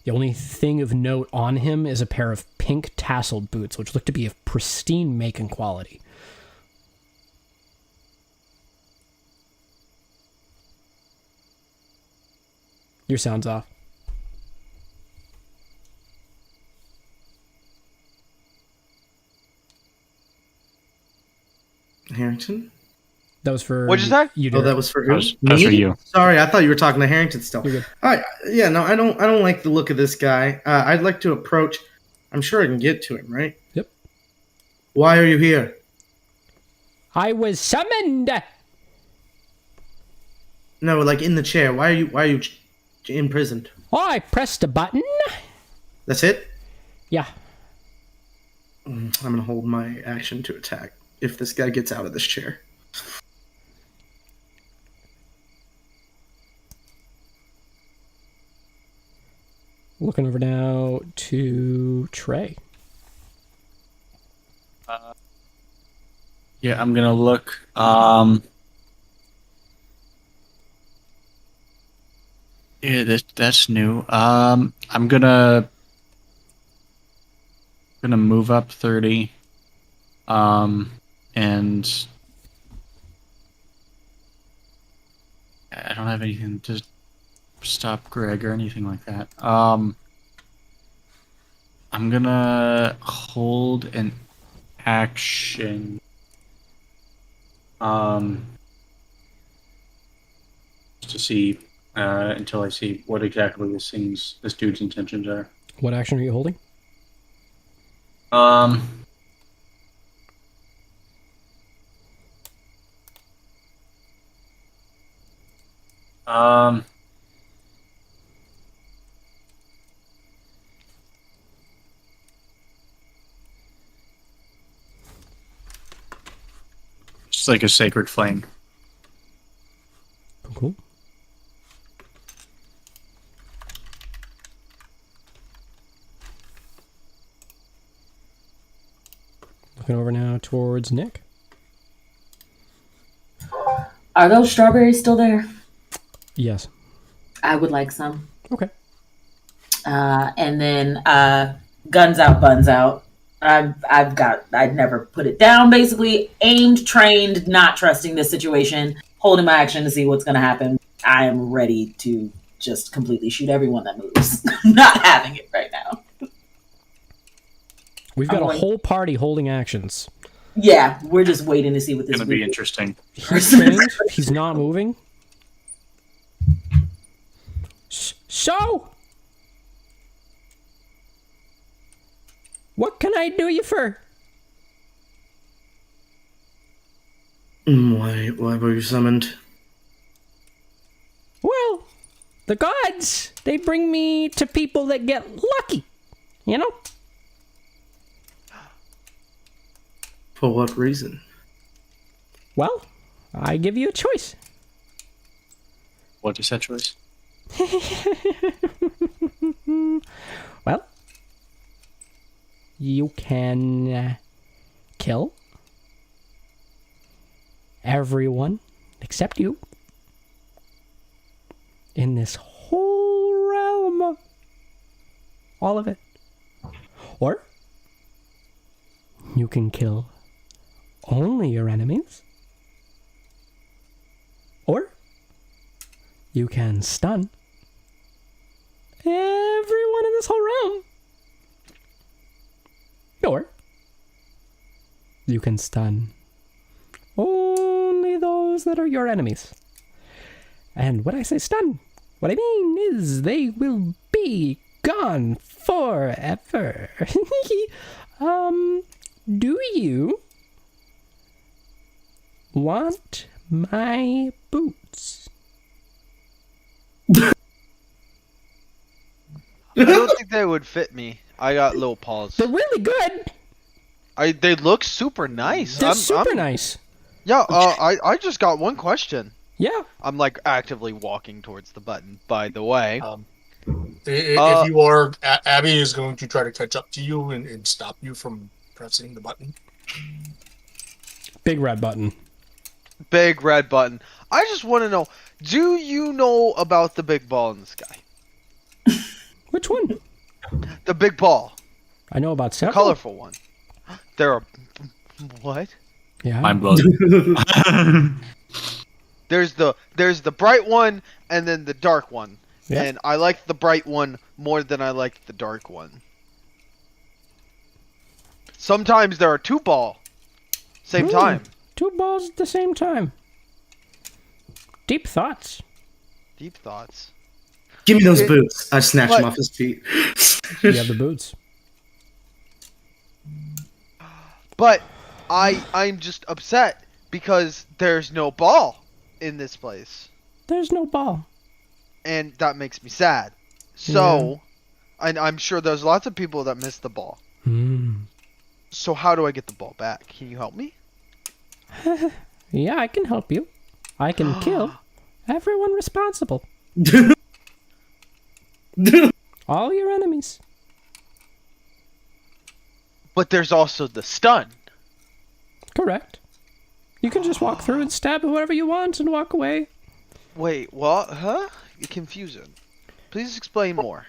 Speaker 2: The only thing of note on him is a pair of pink tasseled boots, which look to be of pristine make and quality. Your sound's off.
Speaker 3: Harrington?
Speaker 2: That was for...
Speaker 1: What'd you say?
Speaker 2: You,
Speaker 3: Oh,
Speaker 2: Derek.
Speaker 3: that was for who?
Speaker 6: That was for you.
Speaker 3: Sorry, I thought you were talking to Harrington still.
Speaker 2: You're good.
Speaker 3: Yeah, no, I don't like the look of this guy. I'd like to approach. I'm sure I can get to him, right?
Speaker 2: Yep.
Speaker 3: Why are you here?
Speaker 2: I was summoned!
Speaker 3: No, like in the chair. Why are you imprisoned?
Speaker 2: Oh, I pressed a button.
Speaker 3: That's it?
Speaker 2: Yeah.
Speaker 3: I'm gonna hold my action to attack if this guy gets out of this chair.
Speaker 2: Looking over now to Trey.
Speaker 6: Yeah, I'm gonna look. Yeah, that's new. I'm gonna move up 30. And I don't have anything to stop Greg or anything like that. I'm gonna hold an action. To see until I see what exactly this dude's intentions are.
Speaker 2: What action are you holding?
Speaker 6: It's like a sacred flame.
Speaker 2: Cool. Looking over now towards Nick.
Speaker 4: Are those strawberries still there?
Speaker 2: Yes.
Speaker 4: I would like some.
Speaker 2: Okay.
Speaker 4: And then guns out, buns out. I'd never put it down. Basically, aimed, trained, not trusting this situation, holding my action to see what's going to happen. I am ready to just completely shoot everyone that moves. Not having it right now.
Speaker 2: We've got a whole party holding actions.
Speaker 4: Yeah, we're just waiting to see what this is
Speaker 6: Gonna be interesting.
Speaker 2: He's trained. He's not moving. So, what can I do you for?
Speaker 3: Why were you summoned?
Speaker 2: Well, the gods, they bring me to people that get lucky, you know?
Speaker 3: For what reason?
Speaker 2: Well, I give you a choice.
Speaker 6: What is that choice?
Speaker 2: Well, you can kill everyone except you in this whole realm. All of it. Or you can kill only your enemies. Or you can stun everyone in this whole realm. Or you can stun only those that are your enemies. And when I say stun, what I mean is they will be gone forever. Do you want my boots?
Speaker 1: I don't think they would fit me. I got little paws.
Speaker 2: They're really good.
Speaker 1: They look super nice.
Speaker 2: They're super nice.
Speaker 1: Yeah. I just got one question.
Speaker 2: Yeah.
Speaker 1: I'm like actively walking towards the button. By the way.
Speaker 5: If you are, Abby is going to try to catch up to you and stop you from pressing the button.
Speaker 2: Big red button.
Speaker 1: Big red button. I just want to know, do you know about the big ball in the sky?
Speaker 2: Which one?
Speaker 1: The big ball.
Speaker 2: I know about
Speaker 1: The
Speaker 2: several.
Speaker 1: colorful one. There are... What?
Speaker 2: Yeah.
Speaker 6: Mind blown.
Speaker 1: There's the bright one and then the dark one.
Speaker 2: Yeah.
Speaker 1: And I like the bright one more than I like the dark one. Sometimes there are two ball. Same time.
Speaker 2: Two balls at the same time. Deep thoughts.
Speaker 1: Deep thoughts.
Speaker 3: Give me those boots. I snatched
Speaker 1: What?
Speaker 3: him off his feet.
Speaker 2: You have the boots.
Speaker 1: But I'm just upset because there's no ball in this place.
Speaker 2: There's no ball.
Speaker 1: And that makes me sad. So, and I'm sure there's lots of people that miss the ball. So how do I get the ball back? Can you help me?
Speaker 2: Yeah, I can help you. I can kill everyone responsible. All your enemies.
Speaker 1: But there's also the stun.
Speaker 2: Correct. You can just walk through and stab whoever you want and walk away.
Speaker 1: Wait, what? Huh? You're confusing. Please explain more.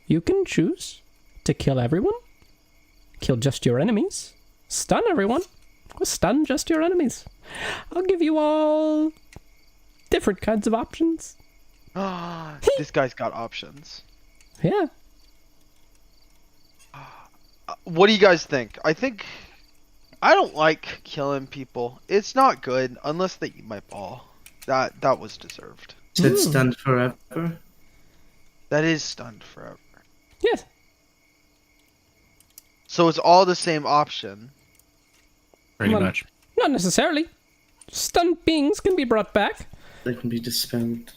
Speaker 2: You can choose to kill everyone, kill just your enemies, stun everyone, or stun just your enemies. I'll give you all different kinds of options.
Speaker 1: This guy's got options.
Speaker 2: Yeah.
Speaker 1: What do you guys think? I don't like killing people. It's not good unless they eat my ball. That was deserved.
Speaker 3: It's stunned forever.
Speaker 1: That is stunned forever.
Speaker 2: Yes.
Speaker 1: So it's all the same option.
Speaker 6: Pretty
Speaker 2: Well,
Speaker 6: much.
Speaker 2: Not necessarily. Stunned beings can be brought back.
Speaker 3: They can be dispelled.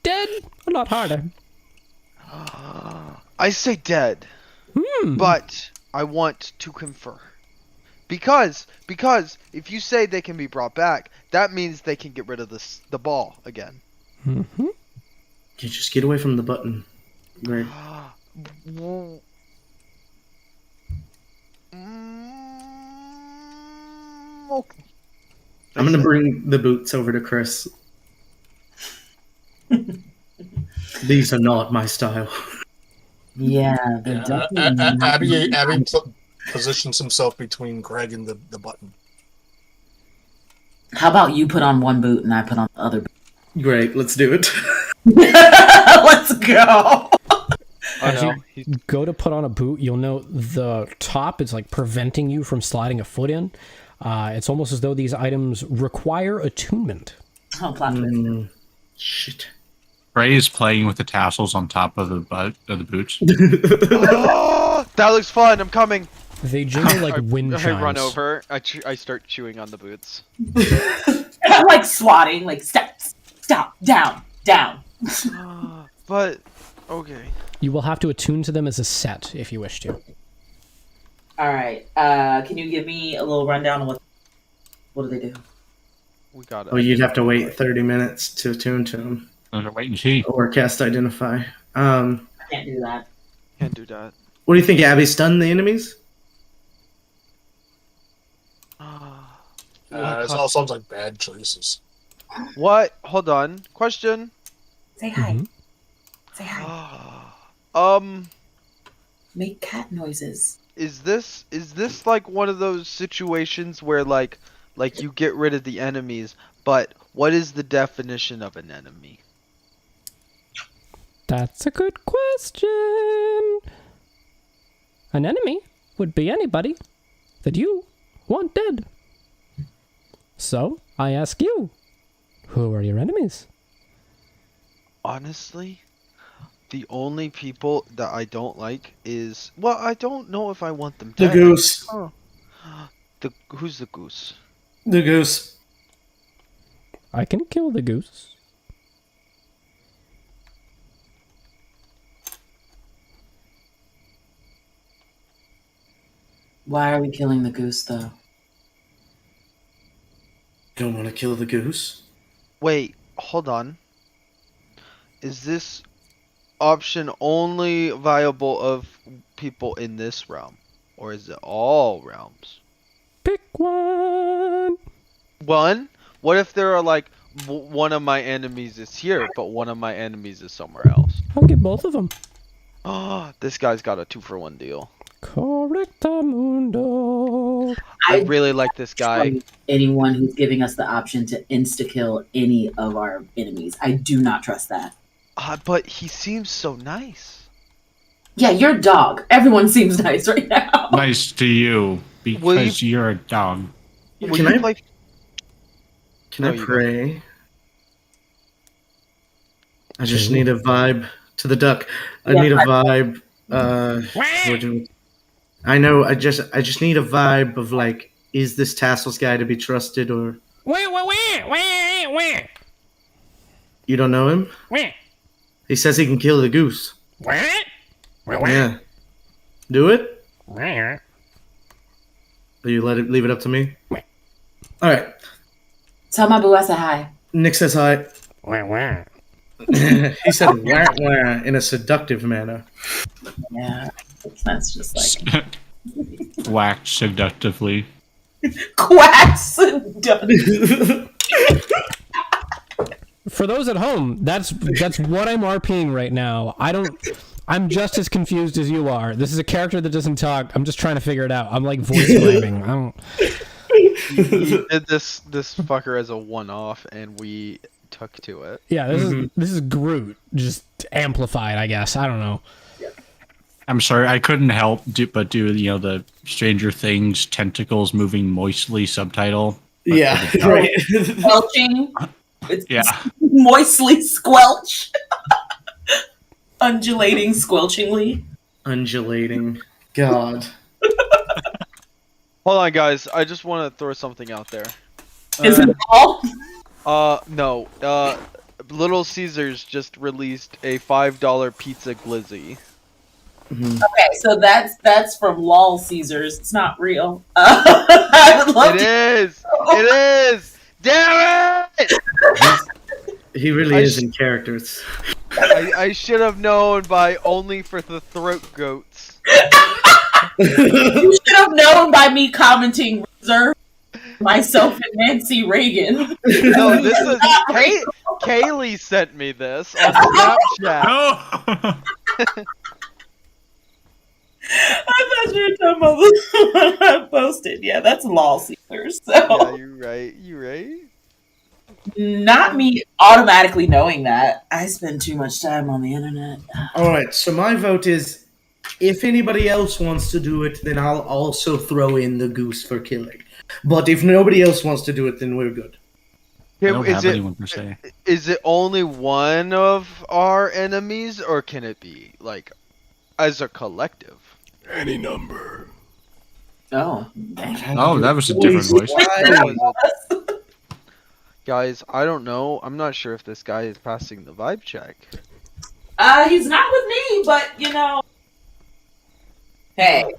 Speaker 2: Dead, a lot harder.
Speaker 1: I say dead. But I want to confer. Because if you say they can be brought back, that means they can get rid of the ball again.
Speaker 2: Mm-hmm.
Speaker 3: You just get away from the button. Right.
Speaker 1: Okay.
Speaker 3: I'm gonna bring the boots over to Chris. These are not my style.
Speaker 4: Yeah, they're
Speaker 5: Yeah,
Speaker 4: definitely not.
Speaker 5: Abby positions himself between Greg and the button.
Speaker 4: How about you put on one boot and I put on the other boot?
Speaker 3: Great, let's do it.
Speaker 4: Let's go.
Speaker 2: As
Speaker 1: know.
Speaker 2: you go to put on a boot, you'll note the top is like preventing you from sliding a foot in. It's almost as though these items require attunement.
Speaker 4: Oh, plot twist.
Speaker 3: Shit.
Speaker 6: Ray is playing with the tassels on top of the boots.
Speaker 1: Oh, that looks fun. I'm coming.
Speaker 2: They jingle like wind chimes.
Speaker 1: I run over. I start chewing on the boots.
Speaker 4: I'm like swatting, like stop, down.
Speaker 1: But okay.
Speaker 2: You will have to attune to them as a set if you wish to.
Speaker 4: All right. Can you give me a little rundown of what do they do?
Speaker 1: We got it.
Speaker 3: Oh, you'd have to wait 30 minutes to attune to them.
Speaker 6: Wait and see.
Speaker 3: Or cast Identify.
Speaker 4: I can't do that.
Speaker 1: Can't do that.
Speaker 3: What do you think, Abby? Stun the enemies?
Speaker 5: It all sounds like bad choices.
Speaker 1: What? Hold on. Question.
Speaker 4: Say hi.
Speaker 2: Mhm.
Speaker 4: Say hi. Make cat noises.
Speaker 1: Is this like one of those situations where like you get rid of the enemies, but what is the definition of an enemy?
Speaker 2: That's a good question. An enemy would be anybody that you want dead. So, I ask you, who are your enemies?
Speaker 1: Honestly, the only people that I don't like is, well, I don't know if I want them
Speaker 3: The
Speaker 1: dead.
Speaker 3: goose.
Speaker 1: Oh. Who's the goose?
Speaker 3: The goose.
Speaker 2: I can kill the goose.
Speaker 4: Why are we killing the goose, though?
Speaker 3: Don't want to kill the goose?
Speaker 1: Wait, hold on. Is this option only viable of people in this realm? Or is it all realms?
Speaker 2: Pick one.
Speaker 1: One? What if there are like, one of my enemies is here, but one of my enemies is somewhere else?
Speaker 2: I'll get both of them.
Speaker 1: Oh, this guy's got a 2-for-1 deal.
Speaker 2: Correctamundo.
Speaker 1: I really like this guy.
Speaker 4: Anyone who's giving us the option to insta-kill any of our enemies. I do not trust that.
Speaker 1: But he seems so nice.
Speaker 4: Yeah, you're a dog. Everyone seems nice right now.
Speaker 6: Nice to you, because you're a dog.
Speaker 3: Can I
Speaker 1: play?
Speaker 3: Can
Speaker 1: No,
Speaker 3: I
Speaker 1: you
Speaker 3: pray? I just need a vibe to the duck. I need a vibe. I know. I just need a vibe of like, is this Tassels guy to be trusted or? You don't know him? He says he can kill the goose. Yeah. Do it? Or you leave it up to me? Alright.
Speaker 4: Tell my boo I said hi.
Speaker 3: Nick says hi. He said wah wah in a seductive manner.
Speaker 4: Yeah. That's just like
Speaker 6: Whacked seductively.
Speaker 4: quacks.
Speaker 2: For those at home, that's what I'm RPing right now. I'm just as confused as you are. This is a character that doesn't talk. I'm just trying to figure it out. I'm like voice rhyming. I don't.
Speaker 1: He did this fucker as a one-off, and we took to it.
Speaker 2: Yeah, this is Groot, just amplified, I guess. I don't know.
Speaker 6: I'm sorry, I couldn't help but do the Stranger Things tentacles moving moistly subtitle.
Speaker 3: Yeah, right.
Speaker 4: Squelching. It's
Speaker 6: Yeah.
Speaker 4: moistly squelch. Undulating squelchingly.
Speaker 3: Undulating. God.
Speaker 1: Hold on, guys. I just want to throw something out there.
Speaker 4: Is it all?
Speaker 1: No. Little Caesars just released a $5 pizza glizzy.
Speaker 4: Okay, so that's from LOL Caesars. It's not real. I would love
Speaker 1: It
Speaker 4: to.
Speaker 1: is! It is! Damn it!
Speaker 3: He really is in characters.
Speaker 1: I should have known by only for the throat goats.
Speaker 4: You should have known by me commenting reserve myself and Nancy Reagan.
Speaker 1: No, this is Kaylee sent me this on Snapchat.
Speaker 6: No!
Speaker 4: I thought you were talking about the one I posted. Yeah, that's law Caesars. So
Speaker 1: Yeah, you're right. You're right.
Speaker 4: not me automatically knowing that. I spend too much time on the internet.
Speaker 3: All right, so my vote is, if anybody else wants to do it, then I'll also throw in the goose for killing. But if nobody else wants to do it, then we're good.
Speaker 6: I don't have anyone per se.
Speaker 1: Is it only one of our enemies, or can it be like as a collective?
Speaker 5: Any number.
Speaker 4: Oh,
Speaker 6: Oh, that was a different voice.
Speaker 1: Guys, I don't know. I'm not sure if this guy is passing the vibe check.
Speaker 4: he's not with me, but you know. Hey,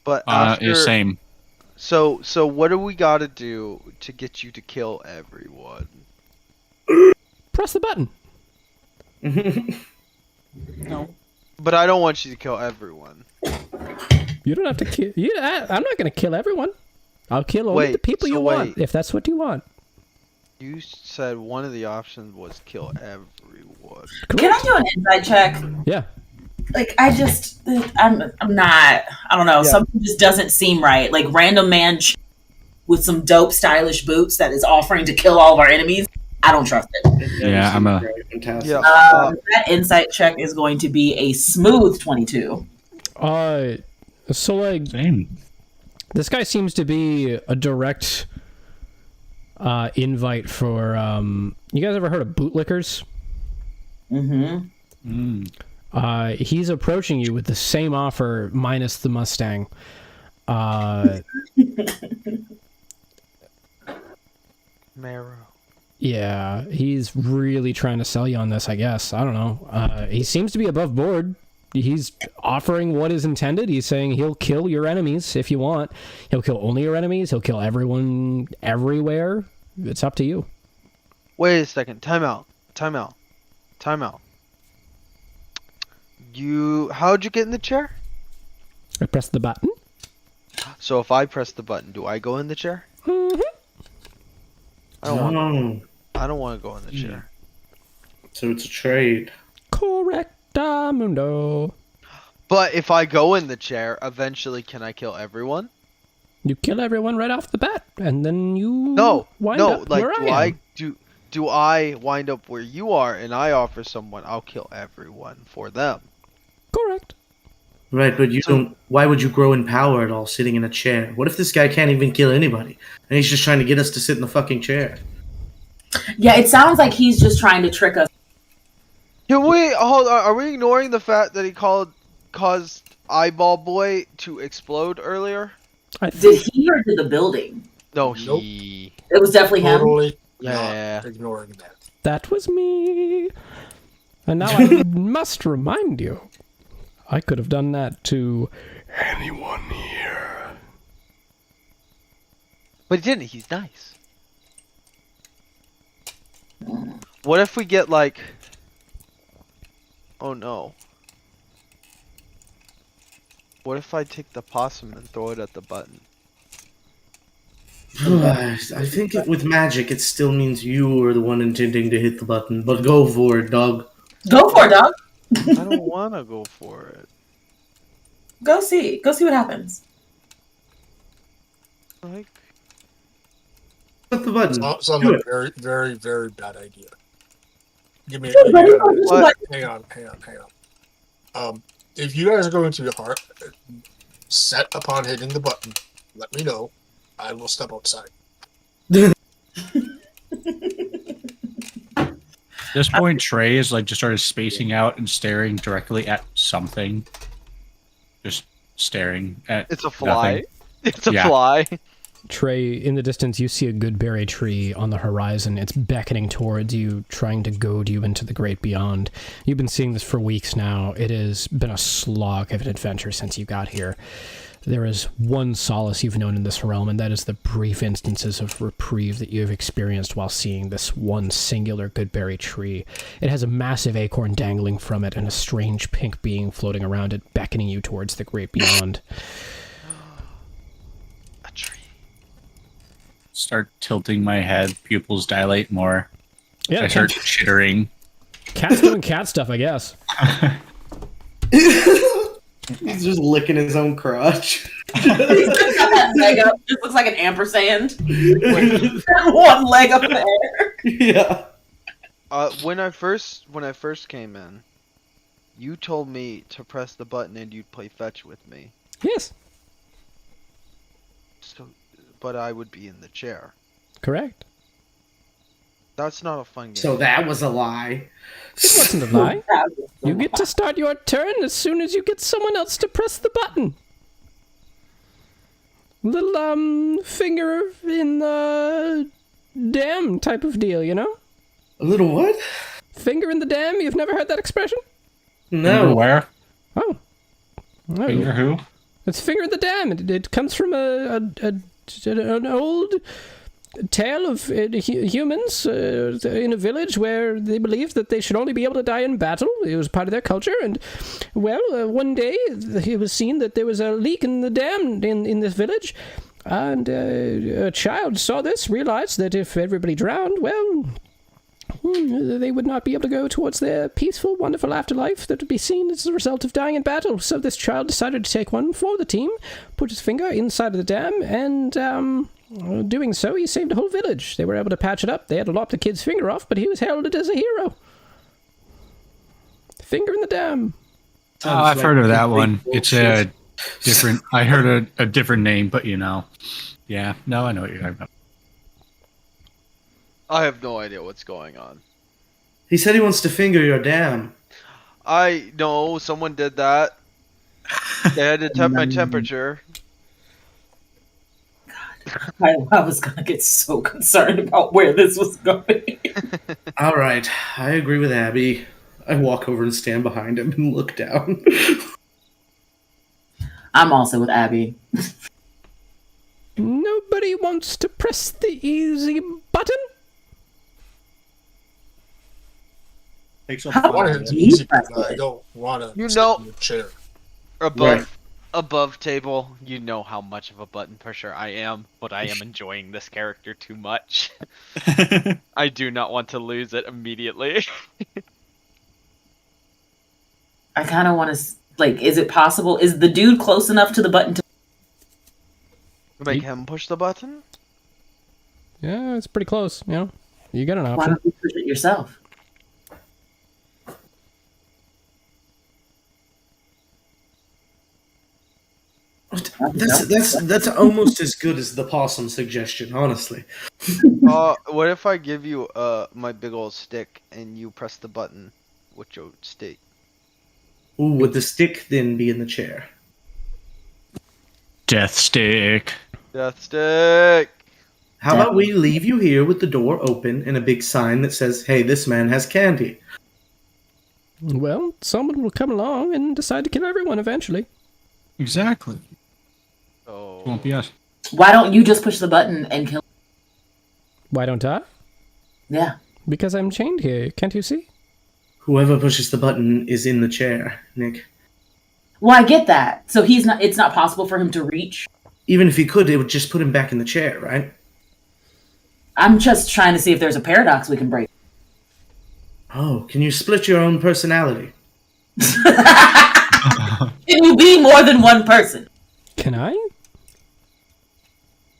Speaker 1: But
Speaker 6: Yeah,
Speaker 1: after,
Speaker 6: same.
Speaker 1: so what do we got to do to get you to kill everyone?
Speaker 2: Press the button.
Speaker 4: no.
Speaker 1: But I don't want you to kill everyone.
Speaker 2: You don't have to kill. I'm not going to kill everyone. I'll kill only
Speaker 1: Wait,
Speaker 2: the people
Speaker 1: so
Speaker 2: you want,
Speaker 1: wait.
Speaker 2: if that's what you want.
Speaker 1: You said one of the options was kill everyone.
Speaker 4: Can I do an inside check?
Speaker 2: Yeah.
Speaker 4: Like I'm not. I don't know.
Speaker 1: Yeah.
Speaker 4: Something just doesn't seem right. Like random man with some dope, stylish boots that is offering to kill all of our enemies. I don't trust it.
Speaker 6: Yeah, I'm a.
Speaker 3: Fantastic.
Speaker 1: Yeah.
Speaker 4: That insight check is going to be a smooth 22.
Speaker 2: So like
Speaker 6: Same.
Speaker 2: this guy seems to be a direct invite for you guys ever heard of bootlickers?
Speaker 4: Mm-hmm.
Speaker 2: He's approaching you with the same offer minus the Mustang.
Speaker 1: Marrow.
Speaker 2: Yeah, he's really trying to sell you on this, I guess. I don't know. He seems to be above board. He's offering what is intended. He's saying he'll kill your enemies if you want. He'll kill only your enemies. He'll kill everyone everywhere. It's up to you.
Speaker 1: Wait a second. Time out. How'd you get in the chair?
Speaker 2: I press the button.
Speaker 1: So if I press the button, do I go in the chair?
Speaker 2: Mm-hmm.
Speaker 1: I don't want.
Speaker 3: Oh,
Speaker 1: I don't want to go in the chair.
Speaker 3: so it's a trade.
Speaker 2: Correctamundo.
Speaker 1: But if I go in the chair, eventually, can I kill everyone?
Speaker 2: You kill everyone right off the bat, and then you
Speaker 1: No,
Speaker 2: wind
Speaker 1: no.
Speaker 2: up
Speaker 1: Like,
Speaker 2: where
Speaker 1: do I wind up where you are, and I offer someone, I'll kill everyone for them.
Speaker 2: Correct.
Speaker 3: Right, but you don't. Why would you grow in power at all sitting in a chair? What if this guy can't even kill anybody, and he's just trying to get us to sit in the fucking chair?
Speaker 4: Yeah, it sounds like he's just trying to trick us.
Speaker 1: Can we hold on? Are we ignoring the fact that he caused Eyeball Boy to explode earlier?
Speaker 4: Did he or did the building?
Speaker 1: No,
Speaker 5: Nope.
Speaker 1: he.
Speaker 4: It was definitely him.
Speaker 5: Totally
Speaker 1: Yeah.
Speaker 5: not ignoring that.
Speaker 2: That was me. And now I must remind you, I could have done that to anyone here.
Speaker 1: But he didn't. He's nice. What if we get like? Oh no. What if I take the possum and throw it at the button?
Speaker 3: I think with magic, it still means you are the one intending to hit the button. But go for it, dog.
Speaker 4: Go for it, dog.
Speaker 1: I don't want to go for it.
Speaker 4: Go see. Go see what happens.
Speaker 1: Like,
Speaker 3: Hit the button.
Speaker 5: Sounds
Speaker 3: Do
Speaker 5: like
Speaker 3: it.
Speaker 5: a very, very, very bad idea. Give me.
Speaker 4: What?
Speaker 5: Hang on. If you guys are going to be set upon hitting the button, let me know. I will step outside.
Speaker 6: At this point, Trey is like just started spacing out and staring directly at something. Just staring at.
Speaker 1: it's a fly.
Speaker 6: Nothing.
Speaker 1: It's a
Speaker 6: Yeah.
Speaker 1: fly.
Speaker 2: Trey, in the distance, you see a goodberry tree on the horizon. It's beckoning towards you, trying to goad you into the great beyond. You've been seeing this for weeks now. It has been a slog of an adventure since you got here. There is one solace you've known in this realm, and that is the brief instances of reprieve that you have experienced while seeing this one singular goodberry tree. It has a massive acorn dangling from it and a strange pink being floating around it, beckoning you towards the great beyond.
Speaker 1: A tree.
Speaker 6: Start tilting my head, pupils dilate more.
Speaker 2: Yeah,
Speaker 6: I start chittering.
Speaker 2: cat's doing cat stuff, I guess.
Speaker 3: He's just licking his own crotch.
Speaker 4: That leg up. Just looks like an ampersand. With one leg up there.
Speaker 3: Yeah.
Speaker 1: When I first came in, you told me to press the button and you'd play fetch with me.
Speaker 2: Yes,
Speaker 1: So, but I would be in the chair.
Speaker 2: correct.
Speaker 1: That's not a fun game.
Speaker 3: So that was a lie.
Speaker 2: It wasn't a lie. You get to start your turn as soon as you get someone else to press the button. Little, finger in the dam type of deal, you know?
Speaker 3: A little what?
Speaker 2: Finger in the dam? You've never heard that expression?
Speaker 3: No.
Speaker 6: Where?
Speaker 2: Oh.
Speaker 6: Finger who?
Speaker 2: It's finger in the dam. It comes from an old tale of humans in a village where they believed that they should only be able to die in battle. It was part of their culture. And, well, one day it was seen that there was a leak in the dam in this village. And a child saw this, realized that if everybody drowned, well, they would not be able to go towards their peaceful, wonderful afterlife that would be seen as a result of dying in battle. So this child decided to take one for the team, put his finger inside of the dam, and doing so, he saved a whole village. They were able to patch it up. They had to lop the kid's finger off, but he was heralded as a hero. Finger in the dam.
Speaker 6: Oh, I've heard of that one. It's a different. I heard a different name, but you know, yeah. No, I know what you're talking about.
Speaker 1: I have no idea what's going on.
Speaker 3: He said he wants to finger your dam.
Speaker 1: I know someone did that. They had to temp my temperature.
Speaker 4: I was gonna get so concerned about where this was going.
Speaker 3: All right, I agree with Abby. I walk over and stand behind him and look down.
Speaker 4: I'm also with Abby.
Speaker 2: Nobody wants to press the easy button?
Speaker 5: I want it to be easy, but I don't want to sit in the chair.
Speaker 1: Above table, you know how much of a button pusher I am, but I am enjoying this character too much. I do not want to lose it immediately.
Speaker 4: I kind of want to, like, is it possible? Is the dude close enough to the button to
Speaker 1: Make him push the button?
Speaker 2: Yeah, it's pretty close, you know? You got an
Speaker 4: why
Speaker 2: option.
Speaker 4: don't you push it yourself?
Speaker 3: That's almost as good as the possum suggestion, honestly.
Speaker 1: What if I give you my big old stick and you press the button with your stick?
Speaker 3: Ooh, would the stick then be in the chair?
Speaker 6: Death stick.
Speaker 1: Death stick!
Speaker 3: How about we leave you here with the door open and a big sign that says, "Hey, this man has candy."
Speaker 2: Well, someone will come along and decide to kill everyone eventually.
Speaker 6: Exactly.
Speaker 1: Oh.
Speaker 6: It won't be us.
Speaker 4: Why don't you just push the button and kill?
Speaker 2: Why don't I?
Speaker 4: Yeah.
Speaker 2: Because I'm chained here, can't you see?
Speaker 3: Whoever pushes the button is in the chair, Nick.
Speaker 4: Well, I get that. So he's not. It's not possible for him to reach.
Speaker 3: Even if he could, it would just put him back in the chair, right?
Speaker 4: I'm just trying to see if there's a paradox we can break.
Speaker 3: Oh, can you split your own personality?
Speaker 4: Can you be more than one person?
Speaker 2: Can I?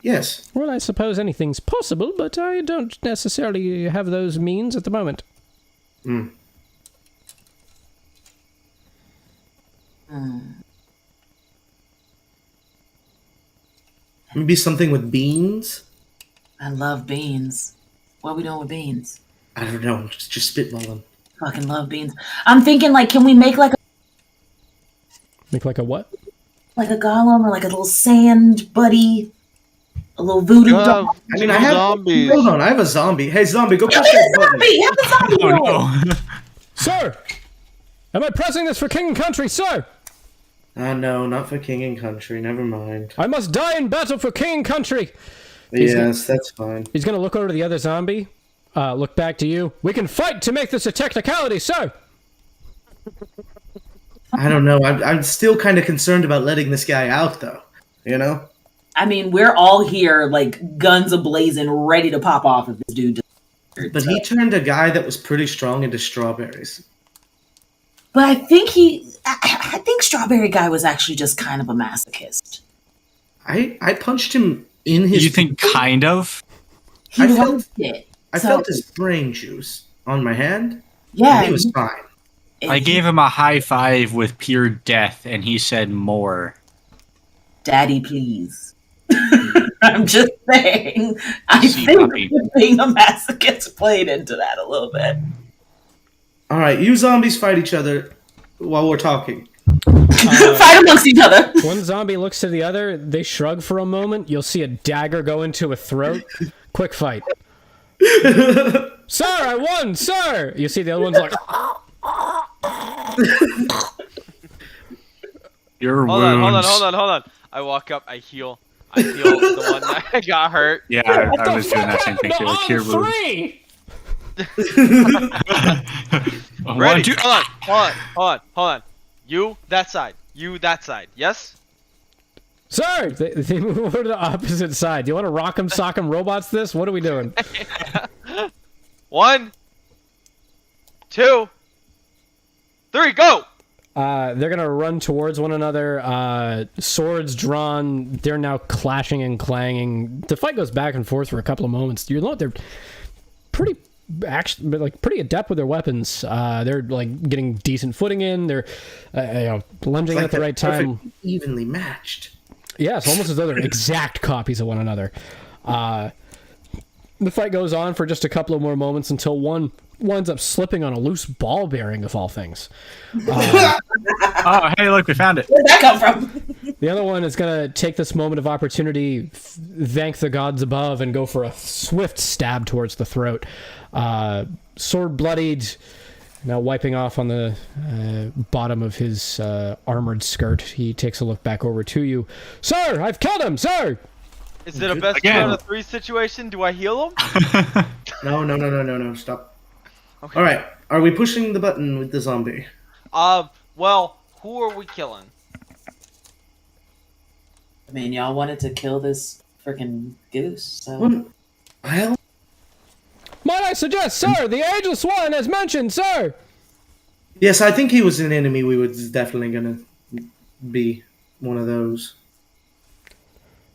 Speaker 3: Yes.
Speaker 2: Well, I suppose anything's possible, but I don't necessarily have those means at the moment.
Speaker 3: Hmm. Maybe something with beans?
Speaker 4: I love beans. What are we doing with beans?
Speaker 3: I don't know, just spitballing.
Speaker 4: Fucking love beans. I'm thinking, like, can we make like
Speaker 2: Make like a what?
Speaker 4: a golem or like a little sand buddy, a little voodoo dog?
Speaker 3: I mean, I have zombies. Hold on, I have a zombie. Hey, zombie, go push that button.
Speaker 4: Have a zombie!
Speaker 6: Oh no.
Speaker 2: Sir! Am I pressing this for king and country, sir?
Speaker 3: No, not for king and country. Never mind.
Speaker 2: I must die in battle for king and country!
Speaker 3: Yes, that's fine.
Speaker 2: He's gonna look over to the other zombie, look back to you. We can fight to make this a technicality, sir!
Speaker 3: I don't know. I'm still kind of concerned about letting this guy out, though. You know?
Speaker 4: I mean, we're all here, like, guns ablazing, ready to pop off if this dude.
Speaker 3: But he turned a guy that was pretty strong into strawberries.
Speaker 4: But I think Strawberry Guy was actually just kind of a masochist.
Speaker 3: I punched him in his.
Speaker 6: You think kind of?
Speaker 4: He
Speaker 3: I
Speaker 4: loved
Speaker 3: felt-
Speaker 4: it.
Speaker 3: I
Speaker 4: So,
Speaker 3: felt his brain juice on my hand.
Speaker 4: yeah.
Speaker 3: And he was fine.
Speaker 6: I gave him a high five with pure death, and he said more.
Speaker 4: Daddy, please. I'm just saying. I
Speaker 6: See,
Speaker 4: think
Speaker 6: puppy.
Speaker 4: being a masochist played into that a little bit.
Speaker 3: All right, you zombies fight each other while we're talking.
Speaker 4: Fight amongst each other.
Speaker 2: One zombie looks to the other. They shrug for a moment. You'll see a dagger go into a throat. Quick fight. Sir, I won, sir! You see the other one's like,
Speaker 6: Your
Speaker 1: Hold
Speaker 6: wounds.
Speaker 1: on. I walk up, I heal the one that got hurt.
Speaker 6: Yeah, I was doing that same thing too. Like, cure wounds.
Speaker 2: three!
Speaker 6: One,
Speaker 1: Ready?
Speaker 6: two.
Speaker 1: Hold on. You that side. Yes.
Speaker 2: Sir, they move over to the opposite side. Do you want to rock 'em, sock 'em, robots this? What are we doing?
Speaker 1: 1, 2, 3, go!
Speaker 2: They're gonna run towards one another. Swords drawn. They're now clashing and clanging. The fight goes back and forth for a couple of moments. You know they're pretty pretty adept with their weapons. They're like getting decent footing in. They're lunging at the right time.
Speaker 3: Evenly matched.
Speaker 2: Yes, almost as though they're exact copies of one another. The fight goes on for just a couple of more moments until one winds up slipping on a loose ball bearing, of all things.
Speaker 6: Oh, hey, look, we found it.
Speaker 4: Where'd that come from?
Speaker 2: The other one is going to take this moment of opportunity, thank the gods above, and go for a swift stab towards the throat. Sword bloodied, now wiping off on the bottom of his armored skirt. He takes a look back over to you. Sir, I've killed him, sir!
Speaker 1: Is it a best
Speaker 6: Again.
Speaker 1: 2 out of 3 situation? Do I heal him?
Speaker 3: No, stop.
Speaker 1: Okay.
Speaker 3: All right, are we pushing the button with the zombie?
Speaker 1: Well, who are we killing?
Speaker 4: I mean, y'all wanted to kill this freaking goose, so.
Speaker 3: Well,
Speaker 2: Might I suggest, sir, the Ageless One as mentioned, sir!
Speaker 3: yes, I think he was an enemy. We were definitely gonna be one of those.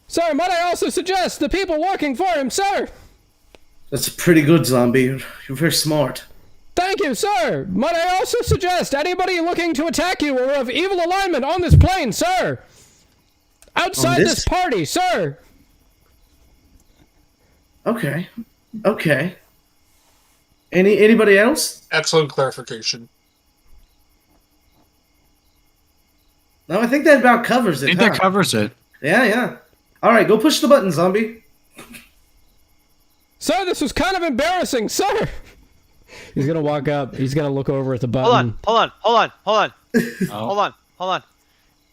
Speaker 2: Sir, might I also suggest the people working for him, sir?
Speaker 3: That's a pretty good zombie. You're very smart.
Speaker 2: Thank you, sir! Might I also suggest anybody looking to attack you or of evil alignment on this plane, sir? Outside
Speaker 3: On this-
Speaker 2: this party, sir!
Speaker 3: Okay. Anybody else?
Speaker 5: Excellent clarification.
Speaker 3: No, I think that about covers
Speaker 6: I
Speaker 3: it.
Speaker 6: think
Speaker 3: huh?
Speaker 6: that covers it.
Speaker 3: Yeah. All right, go push the button, zombie.
Speaker 2: Sir, this was kind of embarrassing, sir! He's gonna walk up, he's gonna look over at the button.
Speaker 1: Hold on.
Speaker 6: Oh.
Speaker 1: Hold on.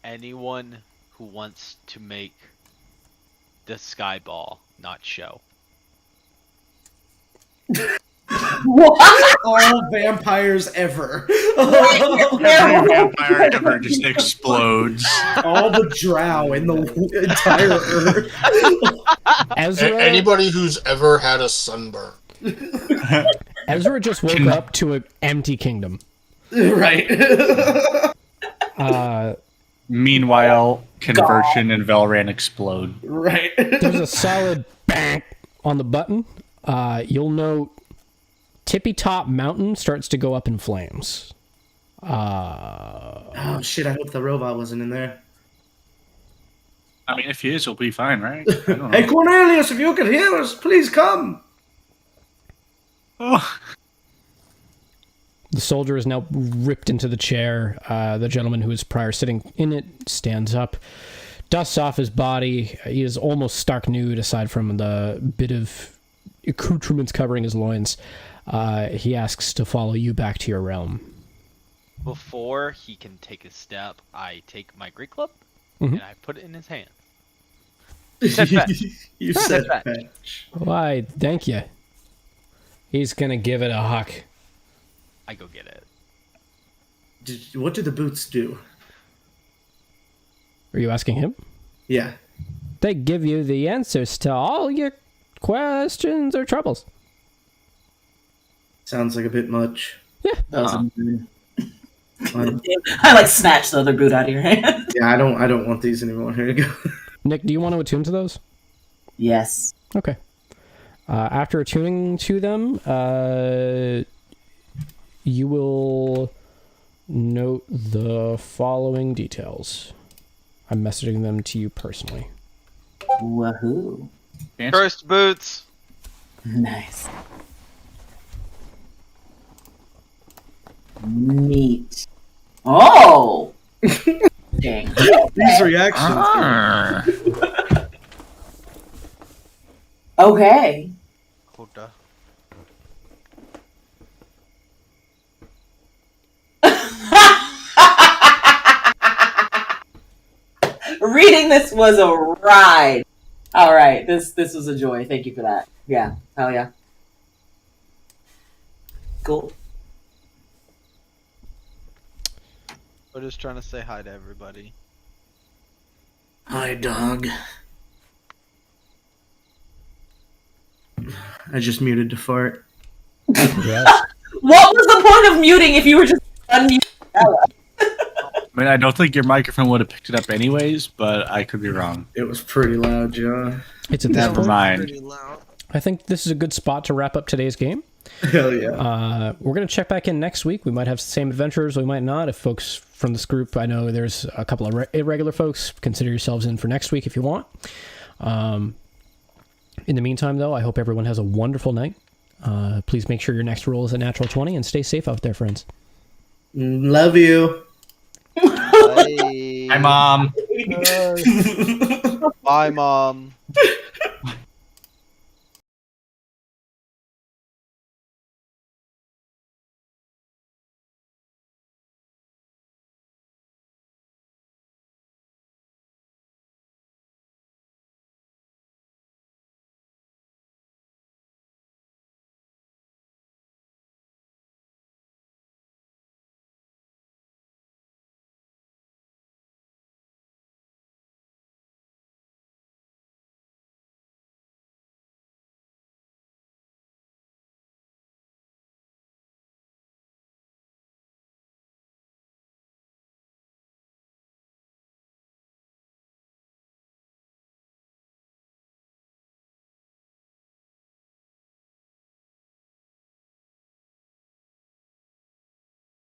Speaker 1: Anyone who wants to make the sky ball not show.
Speaker 4: What?
Speaker 3: All vampires ever.
Speaker 6: Every vampire ever just explodes.
Speaker 3: All the drow in the entire earth.
Speaker 2: Ezra,
Speaker 5: Anybody who's ever had a sunburn.
Speaker 2: Ezra just woke up to an empty kingdom.
Speaker 3: Right.
Speaker 6: Meanwhile, Conversion and Valran explode.
Speaker 3: Right.
Speaker 2: There's a solid bang on the button. You'll note Tippy Top Mountain starts to go up in flames.
Speaker 3: Oh shit! I hope the robot wasn't in there.
Speaker 6: I mean, if he is, he'll be fine, right? I don't know.
Speaker 3: Hey Cornelius, if you can hear us, please come.
Speaker 6: Oh.
Speaker 2: The soldier is now ripped into the chair. The gentleman who was prior sitting in it stands up, dusts off his body. He is almost stark nude aside from the bit of accoutrements covering his loins. He asks to follow you back to your realm.
Speaker 1: Before he can take a step, I take my Greek club
Speaker 2: Mhm.
Speaker 1: and I put it in his hand. Said fetch.
Speaker 3: You
Speaker 1: Said
Speaker 3: said
Speaker 1: fetch.
Speaker 3: fetch.
Speaker 2: Why, thank you. He's gonna give it a huck.
Speaker 1: I go get it.
Speaker 3: What do the boots do?
Speaker 2: Are you asking him?
Speaker 3: Yeah.
Speaker 2: They give you the answers to all your questions or troubles.
Speaker 3: Sounds like a bit much.
Speaker 2: Yeah.
Speaker 4: That was amazing. I like snatch the other boot out of your hand.
Speaker 3: Yeah, I don't want these anymore. Here you go.
Speaker 2: Nick, do you want to attune to those?
Speaker 4: Yes.
Speaker 2: Okay. After attuning to them, you will note the following details. I'm messaging them to you personally.
Speaker 4: Woohoo.
Speaker 1: First boots.
Speaker 4: Nice. Neat. Oh! Dang.
Speaker 3: These reactions.
Speaker 4: Okay.
Speaker 1: Koda.
Speaker 4: Reading this was a ride. All right, this was a joy. Thank you for that. Yeah, hell yeah. Cool.
Speaker 1: We're just trying to say hi to everybody.
Speaker 3: Hi, dog. I just muted to fart.
Speaker 2: Yes.
Speaker 4: What was the point of muting if you were just unmuting?
Speaker 6: I mean, I don't think your microphone would have picked it up anyways, but I could be wrong.
Speaker 3: It was pretty loud, John.
Speaker 2: It's at this
Speaker 6: Never
Speaker 2: point.
Speaker 6: mind.
Speaker 2: I think this is a good spot to wrap up today's game.
Speaker 3: Hell yeah.
Speaker 2: We're going to check back in next week. We might have the same adventures. We might not. If folks from this group, I know there's a couple of irregular folks, consider yourselves in for next week if you want. In the meantime, though, I hope everyone has a wonderful night. Please make sure your next roll is a natural 20 and stay safe out there, friends.
Speaker 3: Love you.
Speaker 1: Bye.
Speaker 6: Hi, Mom.
Speaker 1: Bye, Mom.